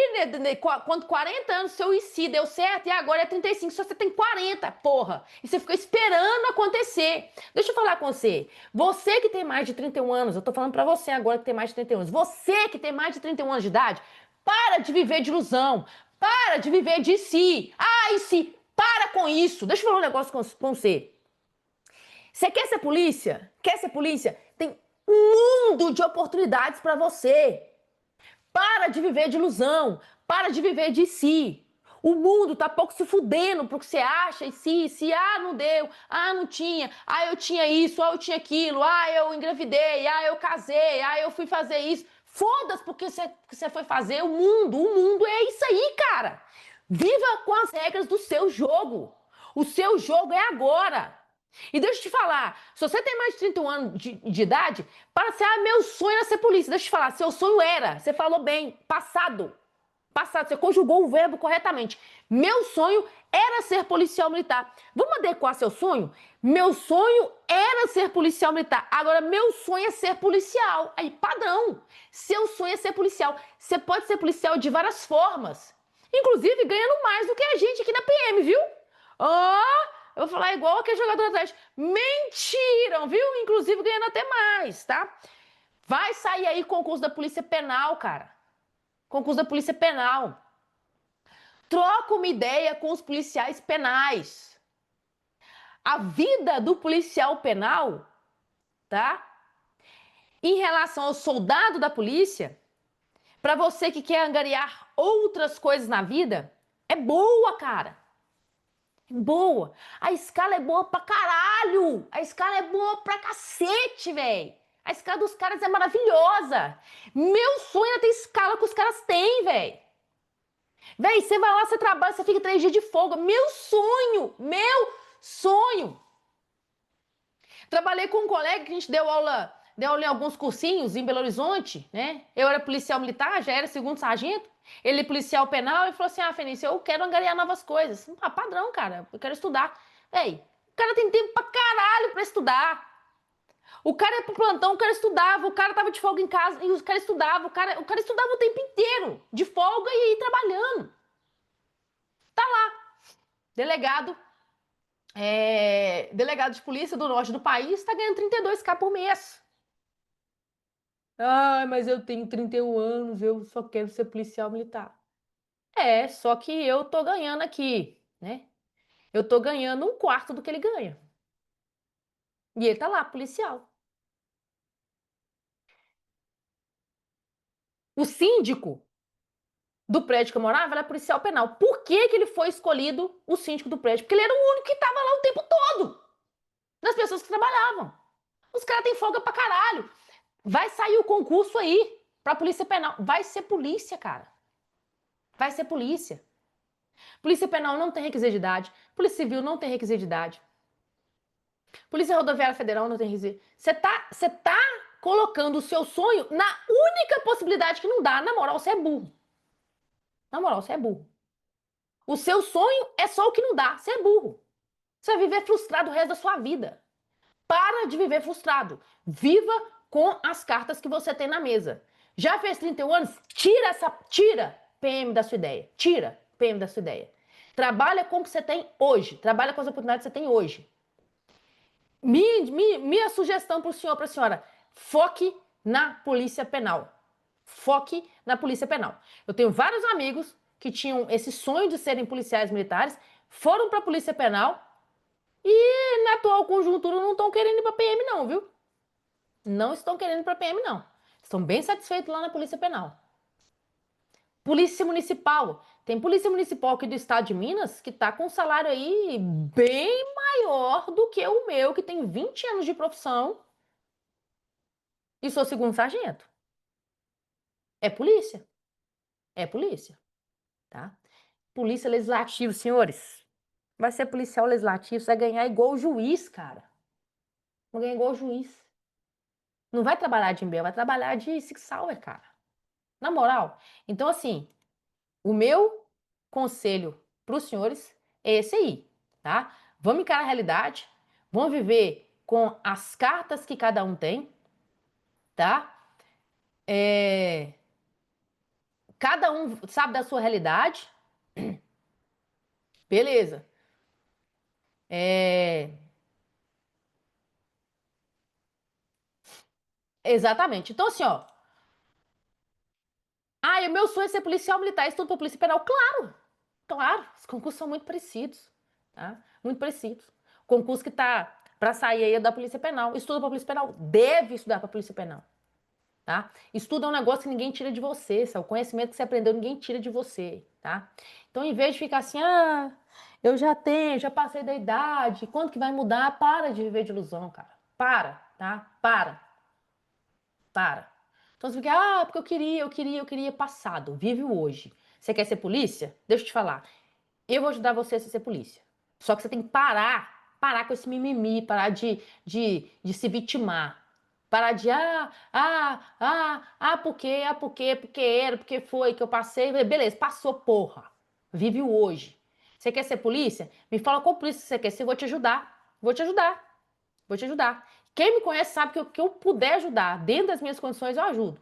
quando 40 anos, seu e se deu certo, e agora é 35, só você tem 40, porra. E você fica esperando acontecer. Deixa eu falar com você. Você que tem mais de 31 anos, eu tô falando pra você agora que tem mais de 31 anos. Você que tem mais de 31 anos de idade, para de viver de ilusão. Para de viver de si. E se... Para com isso. Deixa eu falar um negócio com você. Você quer ser polícia? Quer ser polícia? Tem um mundo de oportunidades para você. Para de viver de ilusão. Para de viver de si. O mundo tá pouco se fudendo pro que você acha e se, não deu, não tinha, eu tinha isso, eu tinha aquilo, eu engravidei, eu casei, eu fui fazer isso. Foda-se porque você foi fazer. O mundo é isso aí, cara. Viva com as regras do seu jogo. O seu jogo é agora. E deixa eu te falar, se você tem mais de 31 anos de idade, para ser, meu sonho era ser polícia. Deixa eu te falar, seu sonho era, você falou bem, passado. Passado, você conjugou o verbo corretamente. Meu sonho era ser policial militar. Vamos adequar seu sonho? Meu sonho era ser policial militar. Agora, meu sonho é ser policial. Aí, padrão. Seu sonho é ser policial. Você pode ser policial de várias formas. Inclusive, ganhando mais do que a gente aqui na PM, viu? Eu vou falar igual aquele jogador atlético. Mentiram, viu? Inclusive, ganhando até mais, tá? Vai sair aí concurso da Polícia Penal, cara. Concurso da Polícia Penal. Troca uma ideia com os policiais penais. A vida do policial penal, tá? Em relação ao soldado da polícia, para você que quer angariar outras coisas na vida, é boa, cara. É boa. A escala é boa pra caralho. A escala é boa pra cacete, velho. A escala dos caras é maravilhosa. Meu sonho é ter escala que os caras têm, velho. Véi, você vai lá, você trabalha, você fica 3 dias de folga. Meu sonho! Meu sonho! Trabalhei com um colega que a gente deu aula em alguns cursinhos em Belo Horizonte, né? Eu era policial militar, já era segundo sargento. Ele policial penal e falou assim: ah, Fenícia, eu quero angariar novas coisas. Ah, padrão, cara, eu quero estudar. Véi, o cara tem tempo pra caralho pra estudar. O cara ia pro plantão, o cara estudava, o cara tava de folga em casa e o cara estudava, o cara estudava o tempo inteiro, de folga e ia trabalhando. Tá lá, delegado, delegado de polícia do norte do país está ganhando 32k por mês. Ai, mas eu tenho 31 anos, eu só quero ser policial militar. É, só que eu tô ganhando aqui, né? Eu tô ganhando um quarto do que ele ganha. E ele tá lá, policial. O síndico do prédio que eu morava era policial penal. Por que que ele foi escolhido o síndico do prédio? Porque ele era o único que tava lá o tempo todo. Das pessoas que trabalhavam. Os caras têm folga pra caralho. Vai sair o concurso aí pra polícia penal. Vai ser polícia, cara. Vai ser polícia. Polícia penal não tem requisito de idade. Polícia civil não tem requisito de idade. Polícia rodoviária federal não tem requisito. Você tá colocando o seu sonho na única possibilidade que não dá. Na moral, você é burro. Na moral, você é burro. O seu sonho é só o que não dá. Você é burro. Você vai viver frustrado o resto da sua vida. Para de viver frustrado. Viva com as cartas que você tem na mesa. Já fez 31 anos? Tira PM da sua ideia. Tira PM da sua ideia. Trabalha com o que você tem hoje. Trabalha com as oportunidades que você tem hoje. Minha sugestão para o senhor, para a senhora, foque na polícia penal. Foque na polícia penal. Eu tenho vários amigos que tinham esse sonho de serem policiais militares, foram para a polícia penal e na atual conjuntura não estão querendo ir para PM não, viu? Não estão querendo ir para PM não. Estão bem satisfeitos lá na polícia penal. Polícia municipal. Tem polícia municipal aqui do estado de Minas que tá com um salário aí bem maior do que o meu, que tem 20 anos de profissão e sou segundo sargento. É polícia. É polícia, tá? Polícia legislativa, senhores. Vai ser policial legislativo, você vai ganhar igual o juiz, cara. Vai ganhar igual o juiz. Não vai trabalhar de MBA, vai trabalhar de Six Sauer, cara. Na moral. Então, assim, o meu conselho para os senhores é esse aí, tá? Vamos encarar a realidade, vamos viver com as cartas que cada um tem, tá? Cada um sabe da sua realidade, beleza. Exatamente. Então, assim, ó. Ah, e o meu sonho é ser policial militar, estudo para polícia penal. Claro, claro, os concursos são muito parecidos, tá? Muito parecidos. O concurso que tá para sair aí é da polícia penal. Estuda para polícia penal, deve estudar para polícia penal, tá? Estudo é um negócio que ninguém tira de você, é o conhecimento que você aprendeu, ninguém tira de você, tá? Então, em vez de ficar assim, ah, eu já tenho, já passei da idade, quando que vai mudar? Para de viver de ilusão, cara. Para, tá? Para. Então você fica, porque eu queria passado. Vive o hoje. Você quer ser polícia? Deixa eu te falar. Eu vou ajudar você a ser polícia. Só que você tem que parar. parar com esse mimimi, parar de se vitimar. Parar de, porque era, porque foi, que eu passei. Beleza, passou, porra. Vive o hoje. Você quer ser polícia? Me fala qual polícia você quer ser, eu vou te ajudar. Vou te ajudar. Vou te ajudar. Quem me conhece sabe que o que eu puder ajudar, dentro das minhas condições, eu ajudo.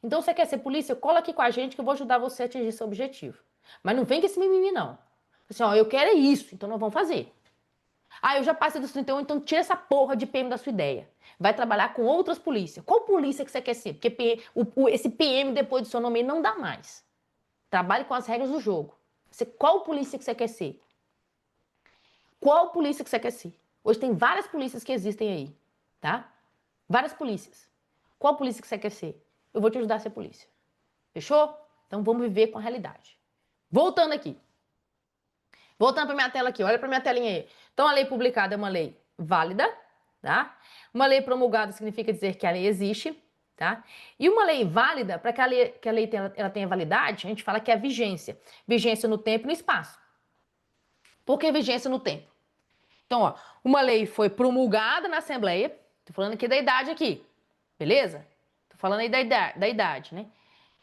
Então, você quer ser polícia? Cola aqui com a gente que eu vou ajudar você a atingir seu objetivo. Mas não vem com esse mimimi, não. Assim, ó, eu quero é isso, então nós vamos fazer. Ah, eu já passei dos 31, então tira essa porra de PM da sua ideia. Vai trabalhar com outras polícias. Qual polícia que você quer ser? Porque esse PM depois do seu nome não dá mais. Trabalhe com as regras do jogo. Qual polícia que você quer ser? Qual polícia que você quer ser? Hoje tem várias polícias que existem aí, tá? Várias polícias. Qual polícia que você quer ser? Eu vou te ajudar a ser polícia. Fechou? Então vamos viver com a realidade. Voltando aqui. Voltando para minha tela aqui, olha para minha telinha aí. Então, a lei publicada é uma lei válida, tá? Uma lei promulgada significa dizer que a lei existe, tá? E uma lei válida, para que a lei tenha validade, a gente fala que é a vigência. Vigência no tempo e no espaço. Por que vigência no tempo? Então, ó, uma lei foi promulgada na Assembleia, tô falando aqui da idade aqui, beleza? Tô falando aí da idade, né?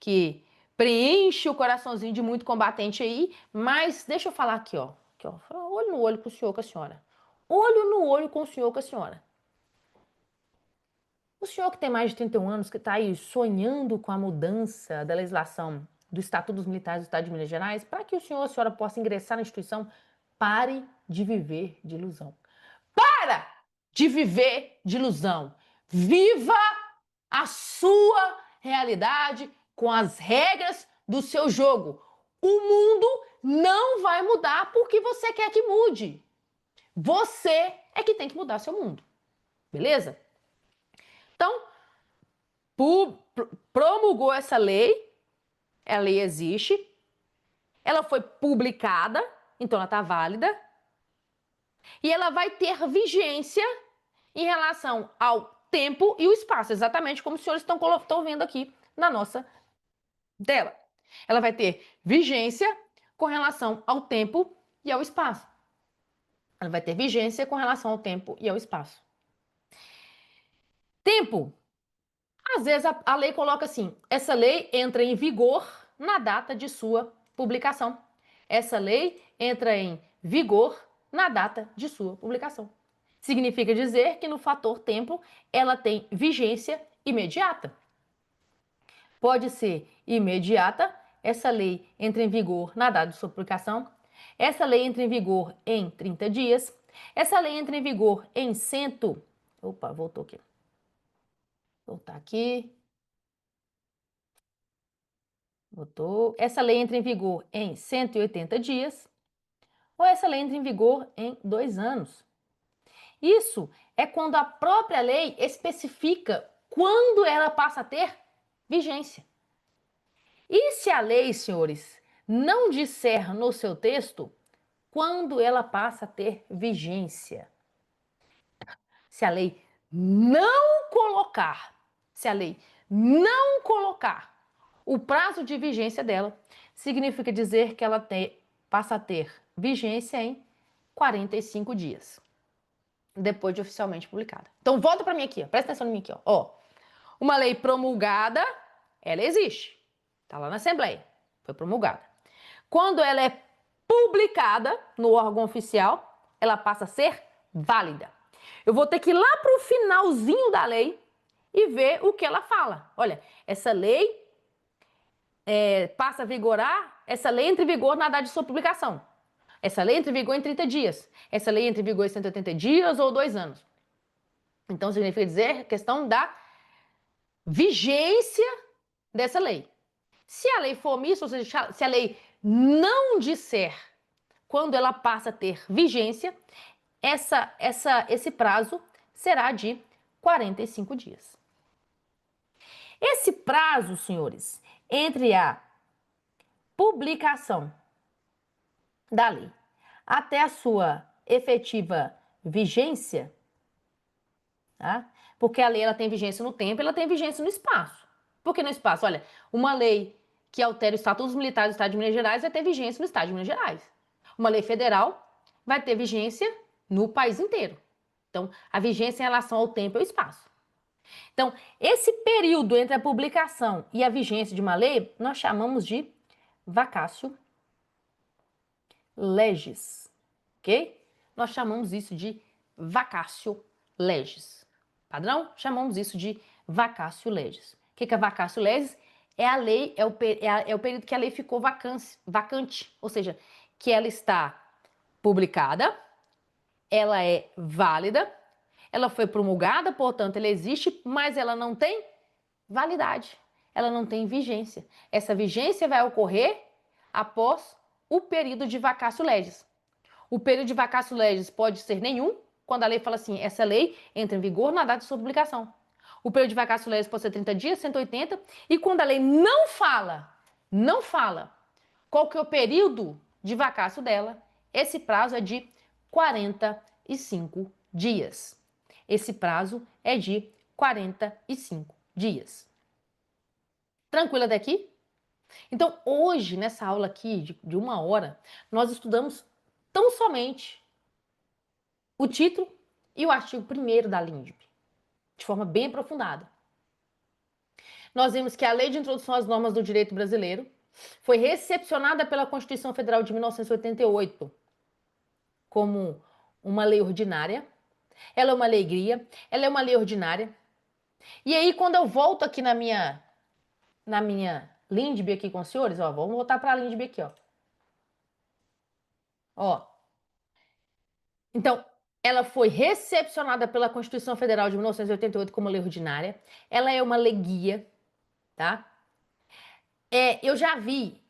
Que preenche o coraçãozinho de muito combatente aí, mas deixa eu falar aqui, ó. Aqui, ó. Olho no olho com o senhor, com a senhora. Olho no olho com o senhor, com a senhora. O senhor que tem mais de 31 anos, que está aí sonhando com a mudança da legislação do Estatuto dos Militares do Estado de Minas Gerais, para que o senhor ou a senhora possa ingressar na instituição, pare de viver de ilusão. Para de viver de ilusão. Viva a sua realidade com as regras do seu jogo. O mundo não vai mudar porque você quer que mude. Você é que tem que mudar seu mundo. Beleza? Então, promulgou essa lei, a lei existe, ela foi publicada, então ela está válida, e ela vai ter vigência em relação ao tempo e o espaço, exatamente como os senhores estão vendo aqui na nossa tela. Ela vai ter vigência com relação ao tempo e ao espaço. Ela vai ter vigência com relação ao tempo e ao espaço. Tempo. Às vezes a lei coloca assim, essa lei entra em vigor na data de sua publicação. Essa lei entra em vigor na data de sua publicação. Significa dizer que no fator tempo ela tem vigência imediata. Pode ser imediata, essa lei entra em vigor na data de sua publicação. Essa lei entra em vigor em 30 dias. Essa lei entra em vigor em Opa, voltou aqui. Voltar aqui. Voltou. Essa lei entra em vigor em 180 dias. Ou essa lei entra em vigor em 2 anos. Isso é quando a própria lei especifica quando ela passa a ter vigência. E se a lei, senhores, não disser no seu texto quando ela passa a ter vigência? Se a lei não colocar, se a lei não colocar o prazo de vigência dela, significa dizer que ela passa a ter vigência em 45 dias, depois de oficialmente publicada. Então, volta para mim aqui, ó. Presta atenção em mim aqui. Ó. Uma lei promulgada, ela existe. Está lá na Assembleia, foi promulgada. Quando ela é publicada no órgão oficial, ela passa a ser válida. Eu vou ter que ir lá para o finalzinho da lei e ver o que ela fala. Olha, essa lei passa a vigorar, essa lei entra em vigor na data de sua publicação. Essa lei entra em vigor em 30 dias. Essa lei entra em vigor em 180 dias ou 2 anos. Então, significa dizer a questão da vigência dessa lei. Se a lei for omissa, ou seja, se a lei não disser quando ela passa a ter vigência, esse prazo será de 45 dias. Esse prazo, senhores, entre a publicação da lei até a sua efetiva vigência, tá? Porque a lei ela tem vigência no tempo, ela tem vigência no espaço. Por que no espaço? Olha, uma lei que altera o Estatuto dos Militares do Estado de Minas Gerais vai ter vigência no Estado de Minas Gerais. Uma lei federal vai ter vigência no país inteiro. Então, a vigência em relação ao tempo e ao espaço. Então, esse período entre a publicação e a vigência de uma lei, nós chamamos de vacatio legis, ok? Nós chamamos isso de vacatio legis. Padrão? Chamamos isso de vacatio legis. O que é vacatio legis? É a lei, é o período que a lei ficou vacante, ou seja, que ela está publicada, ela é válida, ela foi promulgada, portanto, ela existe, mas ela não tem validade, ela não tem vigência. Essa vigência vai ocorrer após o período de vacatio legis. O período de vacatio legis pode ser nenhum, quando a lei fala assim, essa lei entra em vigor na data de sua publicação. O período de vacatio legis pode ser 30 dias, 180, e quando a lei não fala qual que é o período de vacatio dela, esse prazo é de 45 dias. Esse prazo é de 45 dias. Tranquilo até aqui? Então, hoje, nessa aula aqui de 1 hora, nós estudamos tão somente o título e o artigo 1º da LINDB, de forma bem aprofundada. Nós vimos que a Lei de Introdução às Normas do Direito Brasileiro foi recepcionada pela Constituição Federal de 1988 como uma lei ordinária. Ela é uma lei gria, ela é uma lei ordinária. E aí, quando eu volto aqui na minha LINDB aqui com os senhores, ó, vamos voltar para a LINDB aqui, ó. Ó. Então, ela foi recepcionada pela Constituição Federal de 1988 como lei ordinária. Ela é uma lei guia, tá? Eu já vi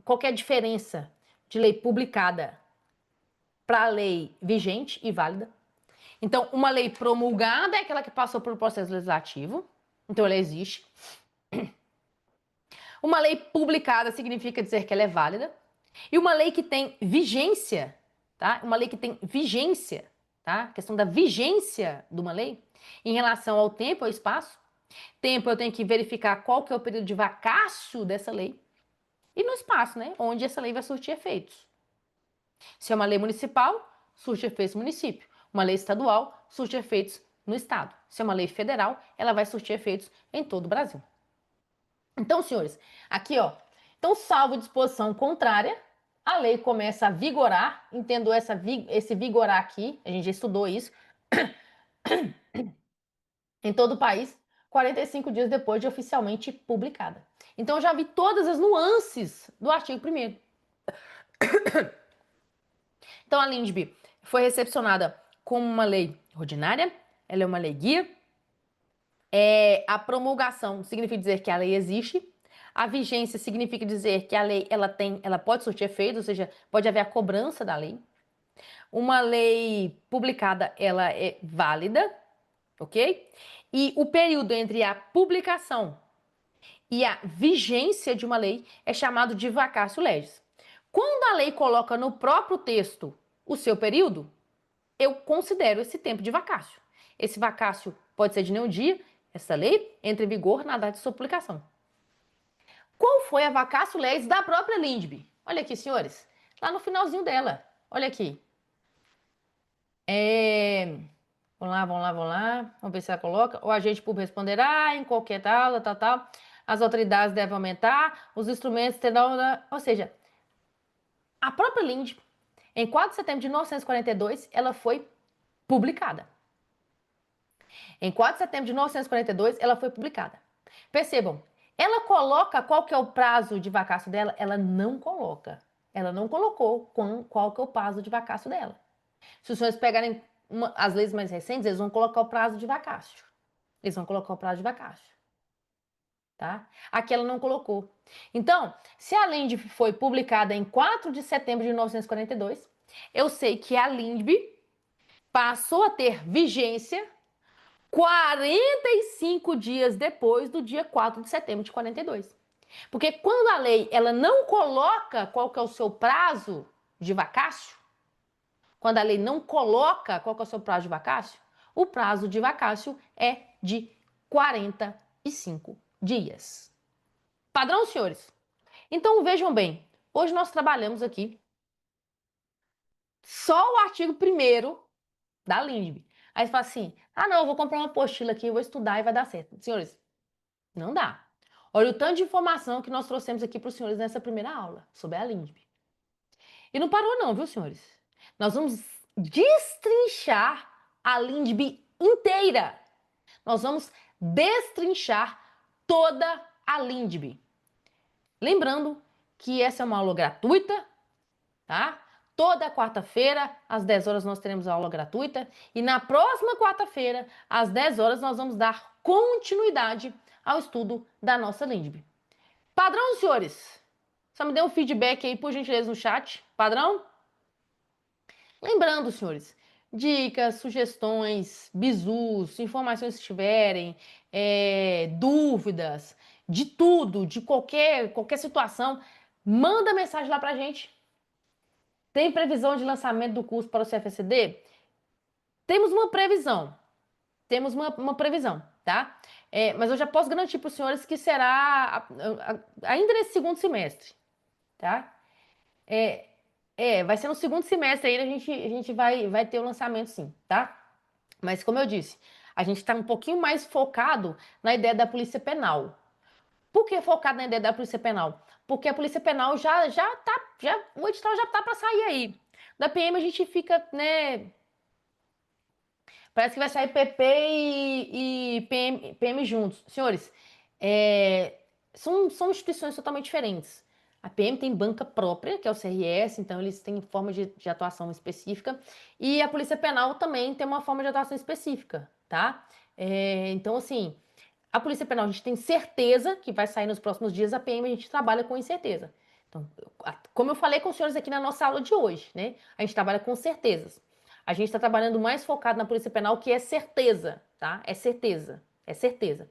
qual que é a diferença de lei publicada para a lei vigente e válida. Então, uma lei promulgada é aquela que passou por processo legislativo, então ela existe. Uma lei publicada significa dizer que ela é válida. E uma lei que tem vigência, tá? Uma lei que tem vigência, tá? A questão da vigência de uma lei em relação ao tempo e ao espaço. Tempo eu tenho que verificar qual que é o período de vacatio dessa lei. E no espaço, né? Onde essa lei vai surtir efeitos. Se é uma lei municipal, surte efeitos no município. Uma lei estadual, surte efeitos no estado. Se é uma lei federal, ela vai surtir efeitos em todo o Brasil. Então, senhores, aqui, ó. Então, salvo disposição contrária, a lei começa a vigorar. Entendo esse vigorar aqui, a gente já estudou isso, em todo o país, 45 dias depois de oficialmente publicada. Então, eu já vi todas as nuances do artigo 1º. Então, a LINDB foi recepcionada como uma lei ordinária, ela é uma lei guia. A promulgação significa dizer que a lei existe. A vigência significa dizer que a lei ela pode surtir efeito, ou seja, pode haver a cobrança da lei. Uma lei publicada, ela é válida, ok? E o período entre a publicação e a vigência de uma lei é chamado de vacatio legis. Quando a lei coloca no próprio texto o seu período, eu considero esse tempo de vacatio. Esse vacatio pode ser de nenhum dia, essa lei entra em vigor na data de sua publicação. Qual foi a vacatio legis da própria LINDB? Olha aqui, senhores, lá no finalzinho dela, olha aqui. Vamos lá. Vamos ver se ela coloca. O agente público responderá em qualquer tal. As autoridades devem aumentar, os instrumentos terão... Ou seja, a própria LINDB, em 4 de setembro de 1942, ela foi publicada. Em 4 de setembro de 1942, ela foi publicada. Percebam, ela coloca qual que é o prazo de vacatio dela? Ela não coloca. Ela não colocou qual que é o prazo de vacatio dela. Se os senhores pegarem as leis mais recentes, eles vão colocar o prazo de vacatio. Eles vão colocar o prazo de vacatio. Tá? Aqui ela não colocou. Então, se a LINDB foi publicada em 4 de setembro de 1942, eu sei que a LINDB passou a ter vigência 45 dias depois do dia 4 de setembro de 42. Porque quando a lei ela não coloca qual que é o seu prazo de vacatio, quando a lei não coloca qual que é o seu prazo de vacatio, o prazo de vacatio é de 45 dias. Padrão, senhores? Então vejam bem, hoje nós trabalhamos aqui Só o artigo 1º da LINDB. Aí você fala assim, ah não, eu vou comprar uma apostila aqui, eu vou estudar e vai dar certo. Senhores, não dá. Olha o tanto de informação que nós trouxemos aqui para os senhores nessa primeira aula sobre a LINDB. E não parou não, viu, senhores? Nós vamos destrinchar a LINDB inteira. Nós vamos destrinchar toda a LINDB. Lembrando que essa é uma aula gratuita, tá? Toda quarta-feira, às 10 horas, nós teremos a aula gratuita. E na próxima quarta-feira, às 10 horas, nós vamos dar continuidade ao estudo da nossa LINDB. Padrão, senhores? Só me dê um feedback aí, por gentileza, no chat. Padrão? Lembrando, senhores, dicas, sugestões, bizus, informações que tiverem, dúvidas, de tudo, de qualquer situação, manda mensagem lá pra gente. Tem previsão de lançamento do curso para o CFCD? Temos uma previsão. Temos uma previsão, tá? Mas eu já posso garantir para os senhores que será ainda nesse segundo semestre, tá? Vai ser no segundo semestre aí, a gente vai ter o lançamento sim, tá? Mas como eu disse, a gente está um pouquinho mais focado na ideia da Polícia Penal. Por que focado na ideia da Polícia Penal? Porque a Polícia Penal o edital já tá para sair aí. Da PM a gente fica, né? Parece que vai sair PP e PM juntos. Senhores, são instituições totalmente diferentes. A PM tem banca própria, que é o CRS, então eles têm forma de atuação específica. E a Polícia Penal também tem uma forma de atuação específica, tá? Então, assim, a Polícia Penal a gente tem certeza que vai sair nos próximos dias, a PM a gente trabalha com incerteza. Então, como eu falei com os senhores aqui na nossa aula de hoje, né? A gente trabalha com certezas. A gente está trabalhando mais focado na Polícia Penal, que é certeza, tá? É certeza, é certeza.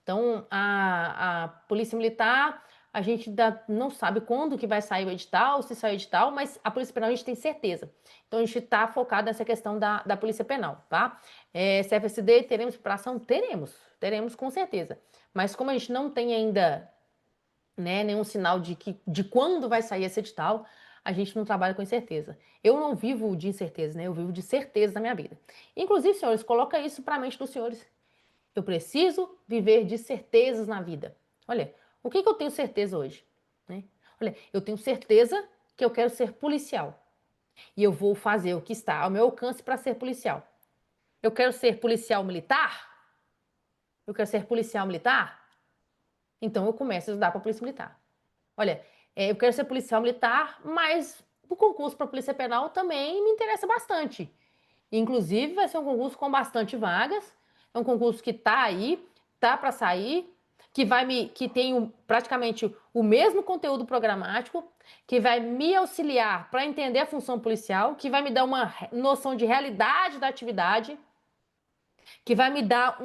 Então, a Polícia Militar, a gente não sabe quando que vai sair o edital, se sair o edital, mas a Polícia Penal a gente tem certeza. Então, a gente está focado nessa questão da Polícia Penal, tá? CFSD, teremos preparação? Teremos com certeza. Mas como a gente não tem ainda, né, nenhum sinal de quando vai sair esse edital, a gente não trabalha com incerteza. Eu não vivo de incerteza, né? Eu vivo de certeza na minha vida. Inclusive, senhores, coloca isso para a mente dos senhores. Eu preciso viver de certezas na vida. Olha, o que eu tenho certeza hoje? Né? Olha, eu tenho certeza que eu quero ser policial. E eu vou fazer o que está ao meu alcance para ser policial. Eu quero ser policial militar? Eu quero ser policial militar? Então eu começo a estudar para polícia militar. Olha, eu quero ser policial militar, mas o concurso para polícia penal também me interessa bastante. Inclusive, vai ser um concurso com bastante vagas. É um concurso que tá aí, tá para sair, que tem praticamente o mesmo conteúdo programático, que vai me auxiliar para entender a função policial, que vai me dar uma noção de realidade da atividade, que vai me dar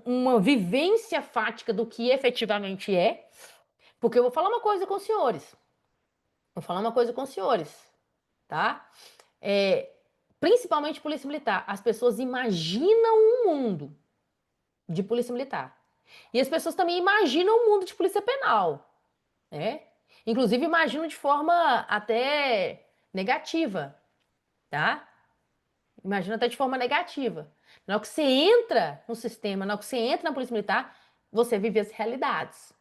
uma vivência fática do que efetivamente é. Porque eu vou falar uma coisa com os senhores. Vou falar uma coisa com os senhores, tá? Principalmente polícia militar. As pessoas imaginam um mundo de polícia militar. E as pessoas também imaginam um mundo de polícia penal, né? Inclusive imaginam de forma até negativa, tá? Imaginam até de forma negativa. Na hora que você entra no sistema, na hora que você entra na polícia militar, você vive as realidades.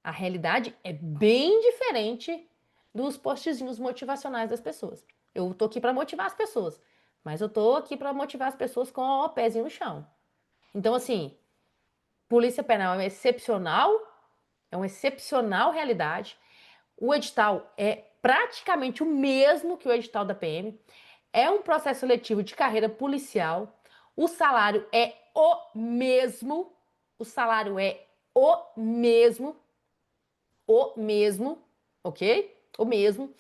A realidade é bem diferente dos postzinhos motivacionais das pessoas. Eu tô aqui para motivar as pessoas, mas eu tô aqui para motivar as pessoas com o pezinho no chão. Então, assim, Polícia Penal é uma excepcional realidade. O edital é praticamente o mesmo que o edital da PM. É um processo seletivo de carreira policial. O salário é o mesmo. O salário é o mesmo, ok? O mesmo.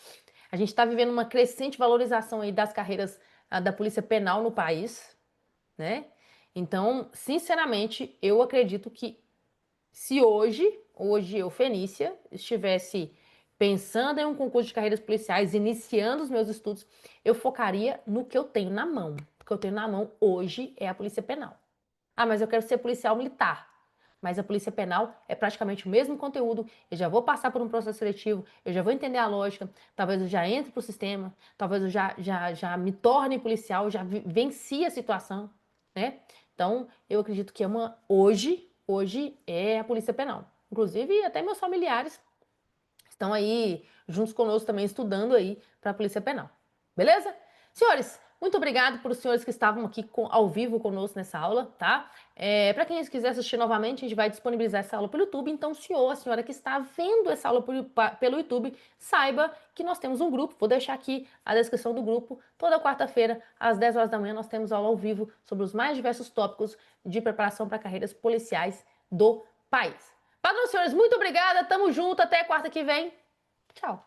A gente está vivendo uma crescente valorização aí das carreiras da Polícia Penal no país, né? Então, sinceramente, eu acredito que se hoje eu, Fenícia, estivesse pensando em um concurso de carreiras policiais, iniciando os meus estudos, eu focaria no que eu tenho na mão. O que eu tenho na mão hoje é a Polícia Penal. Ah, mas eu quero ser policial militar. Mas a polícia penal é praticamente o mesmo conteúdo. Eu já vou passar por um processo seletivo, eu já vou entender a lógica, talvez eu já entre para o sistema, talvez eu já me torne policial, já venci a situação, né? Então, eu acredito que hoje é a polícia penal. Inclusive, até meus familiares estão aí juntos conosco também estudando aí para a polícia penal. Beleza? Senhores, muito obrigado por os senhores que estavam aqui ao vivo conosco nessa aula, tá? Para quem quiser assistir novamente, a gente vai disponibilizar essa aula pelo YouTube. Então, o senhor, a senhora que está vendo essa aula pelo YouTube, saiba que nós temos um grupo. Vou deixar aqui a descrição do grupo. Toda quarta-feira, às 10 horas da manhã, nós temos aula ao vivo sobre os mais diversos tópicos de preparação para carreiras policiais do país. Padrão, senhores, muito obrigada. Tamo junto. Até quarta que vem. Tchau.